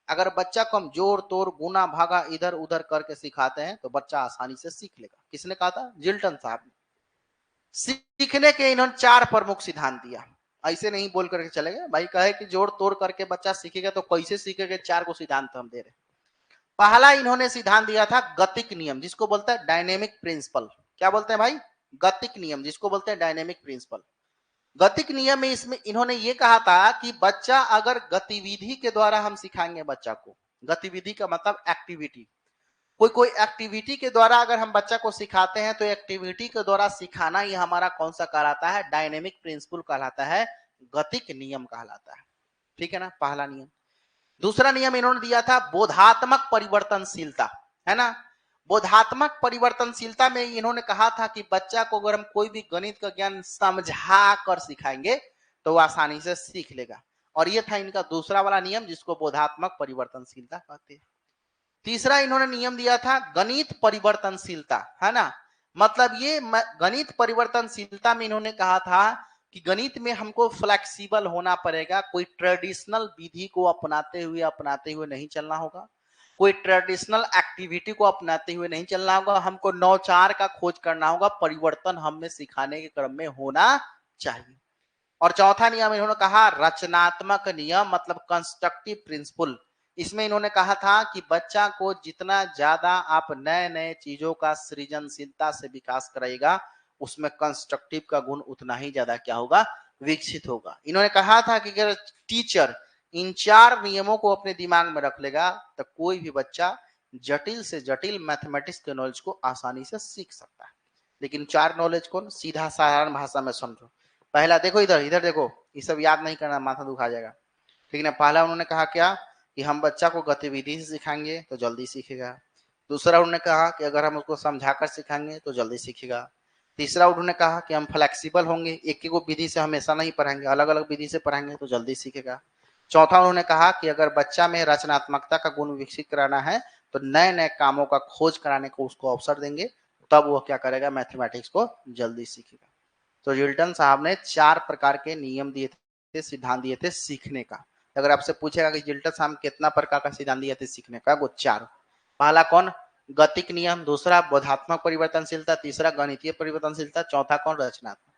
अगर बच्चा को हम जोड़ तोड़, गुना भागा इधर उधर करके सिखाते हैं तो बच्चा आसानी से सीख लेगा। किसने कहा था? जिल्टन साहब ने। सीखने के इन्होंने 4 प्रमुख सिद्धांत दिया। ऐसे नहीं बोल करके चलेगा भाई, कहे कि जोड़ तोड़ करके बच्चा सीखेगा तो कैसे सीखेगा, 4 को सिद्धांत हम दे रहे। पहला इन्होंने सिद्धांत दिया था गतिक नियम, जिसको बोलते हैं डायनेमिक प्रिंसिपल। क्या बोलते हैं भाई? गतिक नियम, जिसको बोलते हैं डायनेमिक प्रिंसिपल। गतिक नियम में इसमें इन्होंने ये कहा था कि बच्चा अगर गतिविधि के द्वारा हम सिखाएंगे बच्चा को, गतिविधि का मतलब एक्टिविटी, कोई कोई एक्टिविटी के द्वारा अगर हम बच्चा को सिखाते हैं तो एक्टिविटी के द्वारा सिखाना ये हमारा कौन सा कहलाता है? डायनेमिक प्रिंसिपल कहलाता है, गतिक नियम कहलाता है। ठीक है ना, पहला नियम। दूसरा नियम इन्होंने दिया था बोधात्मक परिवर्तनशीलता, है ना। बोधात्मक परिवर्तनशीलता में इन्होंने कहा था कि बच्चा को अगर हम कोई भी गणित का ज्ञान समझा कर सिखाएंगे तो वो आसानी से सीख लेगा। और ये था इनका दूसरा वाला नियम, जिसको बोधात्मक परिवर्तनशीलता कहते हैं। तीसरा इन्होंने नियम दिया था गणित परिवर्तनशीलता, है ना। मतलब ये गणित परिवर्तनशीलता में इन्होंने कहा था कि गणित में हमको फ्लेक्सिबल होना पड़ेगा, कोई ट्रेडिशनल विधि को अपनाते हुए नहीं चलना होगा, कोई ट्रेडिशनल एक्टिविटी को अपनाते हुए नहीं चलना होगा, हमको नौचार का खोज करना होगा, परिवर्तन हमें सिखाने के क्रम में होना चाहिए। और चौथा नियम इन्होंने कहा रचनात्मक नियम, मतलब कंस्ट्रक्टिव प्रिंसिपल। इसमें इन्होंने कहा था कि बच्चा को जितना ज्यादा आप नए नए चीजों का सृजनशीलता से विकास कराएगा, उसमें कंस्ट्रक्टिव का गुण उतना ही ज्यादा क्या होगा? विकसित होगा। इन्होंने कहा था कि अगर टीचर इन 4 नियमों को अपने दिमाग में रख लेगा तो कोई भी बच्चा जटिल से जटिल मैथमेटिक्स के नॉलेज को आसानी से सीख सकता है। लेकिन 4 नॉलेज कौन? सीधा साधारण भाषा में समझो। पहला देखो, इधर इधर देखो, ये सब याद नहीं करना, माथा दुखा जाएगा। ठीक है, पहला उन्होंने कहा क्या कि हम बच्चा को गतिविधि से सिखाएंगे तो जल्दी सीखेगा। दूसरा उन्होंने कहा कि अगर हम उसको समझाकर सिखाएंगे तो जल्दी सीखेगा। तीसरा उन्होंने कहा कि हम फ्लेक्सिबल होंगे, एक ही विधि से हमेशा नहीं पढ़ाएंगे, अलग अलग विधि से पढ़ाएंगे तो जल्दी सीखेगा। चौथा उन्होंने कहा कि अगर बच्चा में रचनात्मकता का गुण विकसित कराना है तो नए नए कामों का खोज कराने को उसको अवसर देंगे, तब वो क्या करेगा? मैथमेटिक्स को जल्दी सीखेगा। तो जिल्टन साहब ने 4 प्रकार के नियम दिए थे, सिद्धांत दिए थे सीखने का। अगर आपसे पूछेगा कि जिल्टन साहब कितना प्रकार का सिद्धांत दिए थे सीखने का, वो 4। पहला कौन? गतिक नियम। दूसरा बोधात्मक परिवर्तनशीलता। तीसरा गणितीय परिवर्तनशीलता। चौथा कौन? रचनात्मक।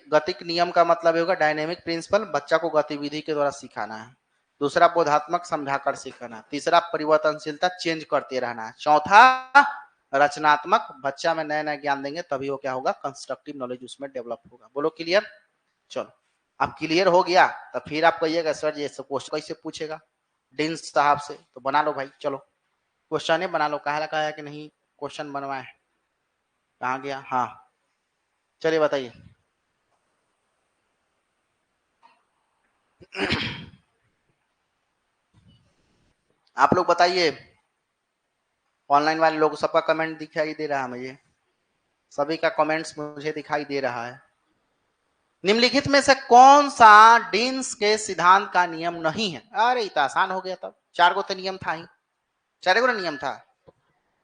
गतिक नियम का मतलब होगा डायनेमिक प्रिंसिपल, बच्चा को गतिविधि के द्वारा सिखाना है। दूसरा बोधात्मक, समझाकर सिखाना। तीसरा परिवर्तनशीलता, चेंज करते रहना है। चौथा रचनात्मक, बच्चा में नया नया ज्ञान देंगे तभी वो क्या होगा? कंस्ट्रक्टिव नॉलेज उसमें डेवलप होगा। बोलो क्लियर? चलो, अब क्लियर हो गया तो फिर आप कहिएगा सर ये क्वेश्चन कैसे पूछेगा डीन्स साहब से, तो बना लो भाई। चलो क्वेश्चन बना लो। कहा है कि नहीं क्वेश्चन बनवाए? कहाँ गया? हाँ चलिए बताइए। आप लोग बताइए, ऑनलाइन वाले लोग सबका कमेंट दिखाई दे रहा है मुझे, सभी का कमेंट्स मुझे दिखाई दे रहा है। निम्नलिखित में से कौन सा डीन्स के सिद्धांत का नियम नहीं है? अरे इतना आसान हो गया, तब 4 को तो नियम था ही, 4 को नियम था।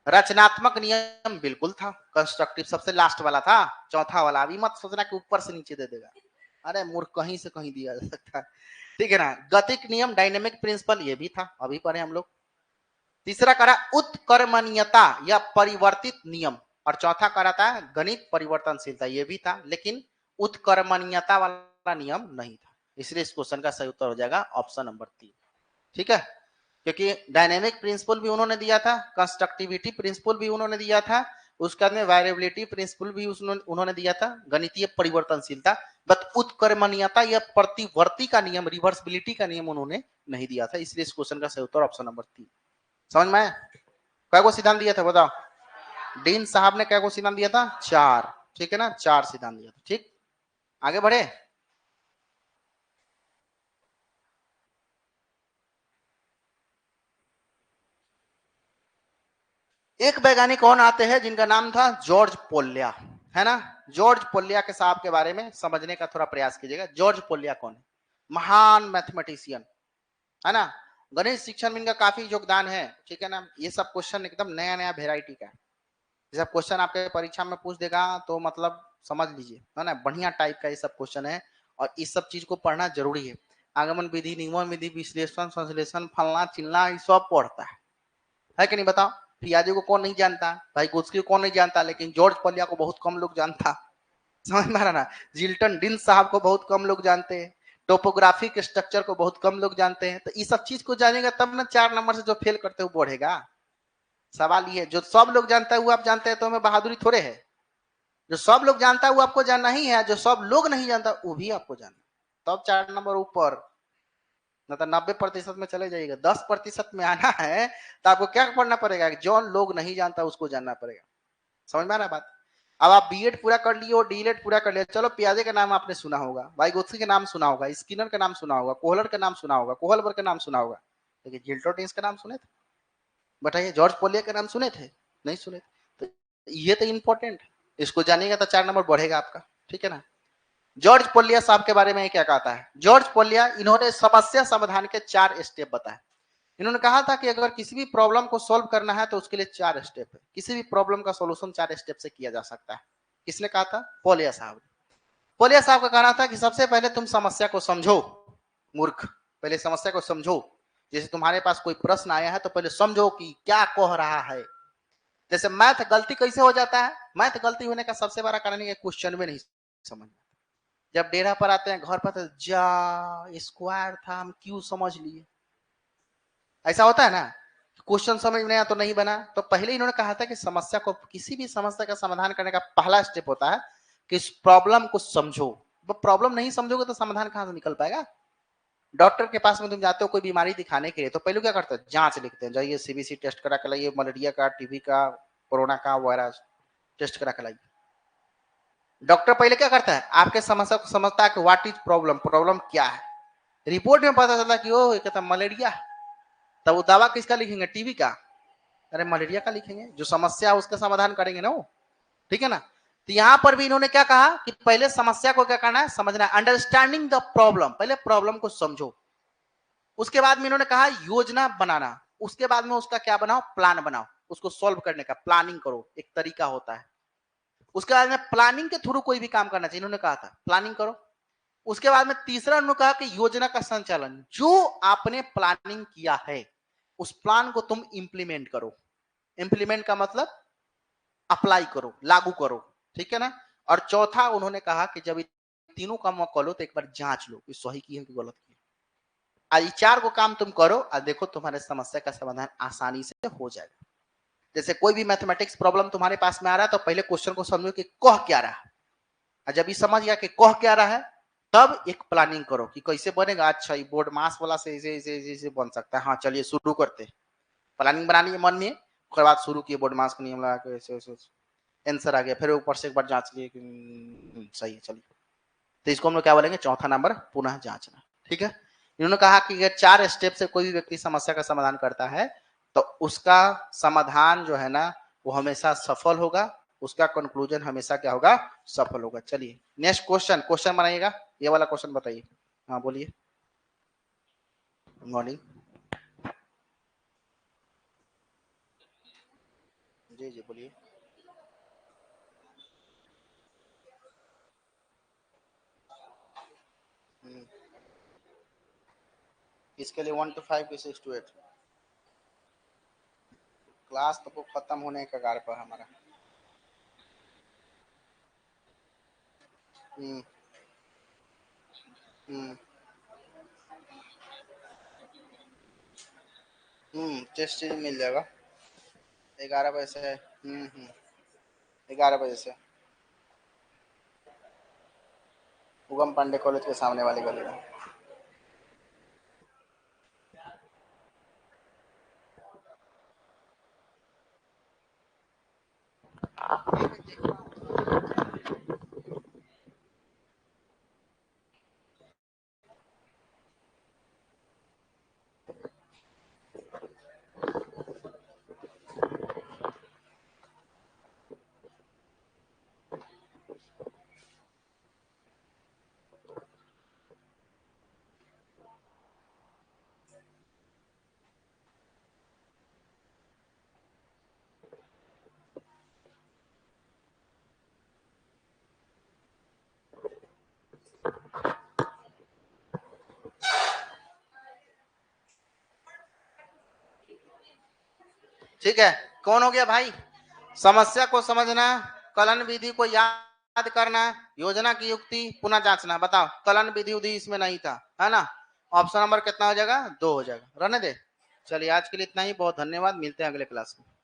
रचनात्मक नियम बिल्कुल था, कंस्ट्रक्टिव सबसे लास्ट वाला था, चौथा वाला। अभी मत सोचना कि ऊपर से नीचे दे देगा, अरे मूर्ख कहीं से कहीं दिया जा सकता है। ठीक है ना। गतिक नियम, डायनेमिक प्रिंसिपल, ये भी था, अभी पढ़े हम लोग। तीसरा करा उत्कर्मणीयता या परिवर्तित नियम, और चौथा करा था गणित परिवर्तनशीलता, ये भी था, लेकिन उत्कर्मणीयता वाला नियम नहीं था। इसलिए इस क्वेश्चन का सही उत्तर हो जाएगा ऑप्शन नंबर 3। ठीक है, क्योंकि डायनेमिक प्रिंसिपल भी उन्होंने दिया था, कंस्ट्रक्टिविटी प्रिंसिपल भी उन्होंने दिया था, उसके बाद में वेरिएबिलिटी प्रिंसिपल भी उन्होंने दिया था, गणितीय परिवर्तनशीलता, बट उत्कर्मणीयता या प्रतिवर्ती का नियम, रिवर्सिबिलिटी का नियम उन्होंने नहीं दिया था। इसलिए इस क्वेश्चन का सही उत्तर ऑप्शन नंबर 3। समझ में आया? क्या को सिद्धांत दिया था बताओ? डीन साहब ने क्या को सिद्धांत दिया था? 4। ठीक है ना, 4 सिद्धांत दिया था। ठीक, आगे बढ़े। एक वैज्ञानिक कौन आते हैं जिनका नाम था जॉर्ज पोल्या, है ना। जॉर्ज पोल्या के साहब के बारे में समझने का थोड़ा प्रयास कीजिएगा। जॉर्ज पोल्या कौन है? महान मैथमेटिशियन, है ना। गणित शिक्षण में इनका काफी योगदान है। ठीक है ना, ये सब क्वेश्चन एकदम नया नया वेराइटी का है। ये सब क्वेश्चन आपके परीक्षा में पूछ देगा तो मतलब समझ लीजिए, है ना, बढ़िया टाइप का ये सब क्वेश्चन है। और इस सब चीज को पढ़ना जरूरी है। आगमन विधि, निगमन विधि, विश्लेषण, संश्लेषण, फलना चिलना, ये सब पढ़ता है कि नहीं बताओ। पियाजे को कौन नहीं जानता, भाई गोस्की को कौन नहीं जानता, लेकिन जॉर्ज पलिया को बहुत कम लोग जानता। समझ में आ रहा ना। जिल्टन डिन साहब को बहुत कम लोग जानते हैं। टोपोग्राफिक स्ट्रक्चर को बहुत कम लोग जानते हैं। तो ये सब चीज को जानेगा तब ना 4 नंबर से जो फेल करते हुए बढ़ेगा। सवाल ये है, जो सब लोग जानता है वो आप जानते हैं तो हमें बहादुरी थोड़े है। जो सब लोग जानता है वो आपको जानना ही है, जो सब लोग नहीं जानता वो भी आपको जानना, तब 4 नंबर ऊपर। न तो 90% में चले जाइएगा। 10% में आना है तो आपको क्या पढ़ना पड़ेगा? जो लोग नहीं जानता उसको जानना पड़ेगा। समझ में आ रहा है बात। अब आप बीएड पूरा कर लिए और डीएलएड पूरा कर लिया, चलो पियाजे का नाम आपने सुना होगा, वाइगोत्स्की का नाम सुना होगा, स्किनर का नाम सुना होगा, कोहलर का नाम सुना होगा, कोहलबर का नाम सुना होगा, लेकिन जिल्टोटिन्स का नाम सुने थे? बताइए, जॉर्ज पोलिया का नाम सुने थे? नहीं सुने थे। तो ये तो इंपॉर्टेंट, इसको जानिएगा तो 4 नंबर बढ़ेगा आपका। ठीक है ना। जॉर्ज पोलिया साहब के बारे में क्या कहता है? जॉर्ज पोलिया, इन्होंने समस्या समाधान के 4 स्टेप बताए। इन्होंने कहा था कि अगर किसी भी प्रॉब्लम को सॉल्व करना है तो उसके लिए 4 स्टेप है। किसी भी प्रॉब्लम का सॉल्यूशन 4 स्टेप से किया जा सकता है। किसने कहा था? पोलिया साहब। पोलिया साहब का कहना था कि सबसे पहले तुम समस्या को समझो, मूर्ख। पहले समस्या को समझो। जैसे तुम्हारे पास कोई प्रश्न आया है तो पहले समझो कि क्या कह रहा है। जैसे मैथ गलती कैसे हो जाता है? मैथ गलती होने का सबसे बड़ा कारण है क्वेश्चन में नहीं समझ। जब डेरा पर आते हैं घर पर तो जा स्क्वायर था, हम क्यों समझ लिए, ऐसा होता है ना। क्वेश्चन समझ में आया तो नहीं बना। तो पहले इन्होंने कहा था कि समस्या को, किसी भी समस्या का समाधान करने का पहला स्टेप होता है कि इस प्रॉब्लम को समझो। प्रॉब्लम नहीं समझोगे तो समाधान कहां से निकल पाएगा? डॉक्टर के पास में तुम जाते हो कोई बीमारी दिखाने के लिए तो पहले क्या करते हैं? जांच लिखते हैं, जाइए सीबीसी टेस्ट करा के लाइए, मलेरिया का, टीबी का, कोरोना का वायरस टेस्ट करा के लाइए। डॉक्टर पहले क्या करता है? आपके समस्या को समझता है कि व्हाट इज प्रॉब्लम, प्रॉब्लम क्या है। रिपोर्ट में पता चलता कि ओ कहता मलेरिया, तब वो दवा किसका लिखेंगे? टीबी का? अरे मलेरिया का लिखेंगे, जो समस्या है उसका समाधान करेंगे ना वो। ठीक है ना। तो यहां पर भी इन्होंने क्या कहा कि पहले समस्या को क्या करना है? समझना है, अंडरस्टैंडिंग द प्रॉब्लम। पहले प्रॉब्लम को समझो। उसके बाद में इन्होंने कहा योजना बनाना। उसके बाद में उसका क्या बनाओ? प्लान बनाओ। उसको सॉल्व करने का प्लानिंग करो, एक तरीका होता है। उसके बाद में प्लानिंग के थ्रू कोई भी काम करना चाहिए, इन्होंने कहा था प्लानिंग करो। उसके बाद में तीसरा उन्होंने कहा कि योजना का संचालन। जो आपने प्लानिंग किया है उस प्लान को तुम इंप्लीमेंट करो। इंप्लीमेंट का मतलब अप्लाई करो, लागू करो। ठीक है ना। और चौथा उन्होंने कहा कि जब तीनों काम कर लो तो एक बार जांच लो कि सही की है कि गलत की है। आज ये 4 को काम तुम करो और देखो तुम्हारे समस्या का समाधान आसानी से हो जाएगा। जैसे कोई भी मैथमेटिक्स प्रॉब्लम तुम्हारे पास में आ रहा है तो पहले क्वेश्चन को समझो कि कह क्या रहा है। और जब ये समझ गया कि कह क्या रहा है तब एक प्लानिंग करो कि कैसे बनेगा। अच्छा, ये बोर्ड मास वाला से ऐसे बन सकता है। हाँ चलिए शुरू करते हैं। प्लानिंग बनानी है मन में, उसके बाद शुरू किए, बोर्ड मास का नियम लगा के ऐसे ऐसे आंसर आ गया, फिर ऊपर से एक बार जांच लिए कि सही है, चलिए। तो इसको हम लोग क्या बोलेंगे? चौथा नंबर, पुनः जांचना। ठीक है। इन्होंने कहा कि अगर 4 स्टेप से कोई भी व्यक्ति समस्या का समाधान करता है तो उसका समाधान जो है ना वो हमेशा सफल होगा। उसका कंक्लूजन हमेशा क्या होगा? सफल होगा। चलिए नेक्स्ट क्वेश्चन, क्वेश्चन बनाइएगा। ये वाला क्वेश्चन बताइए। हाँ बोलिए। Good morning. जी जी बोलिए। इसके लिए 1 to 5 की 6 to 8 क्लास तो खत्म होने के कगार पर हमारा। हम्म हम्म टेस्ट सीरीज मिल जाएगा 11 बजे से। 11 बजे से उगम पांडे कॉलेज के सामने वाली गली में। ठीक है, कौन हो गया भाई? समस्या को समझना, कलन विधि को याद करना, योजना की युक्ति पुनः जांचना। बताओ, कलन विधि उधि इसमें नहीं था, है ना? ऑप्शन नंबर कितना हो जाएगा? 2 हो जाएगा। रहने दे। चलिए आज के लिए इतना ही, बहुत धन्यवाद, मिलते हैं अगले क्लास में।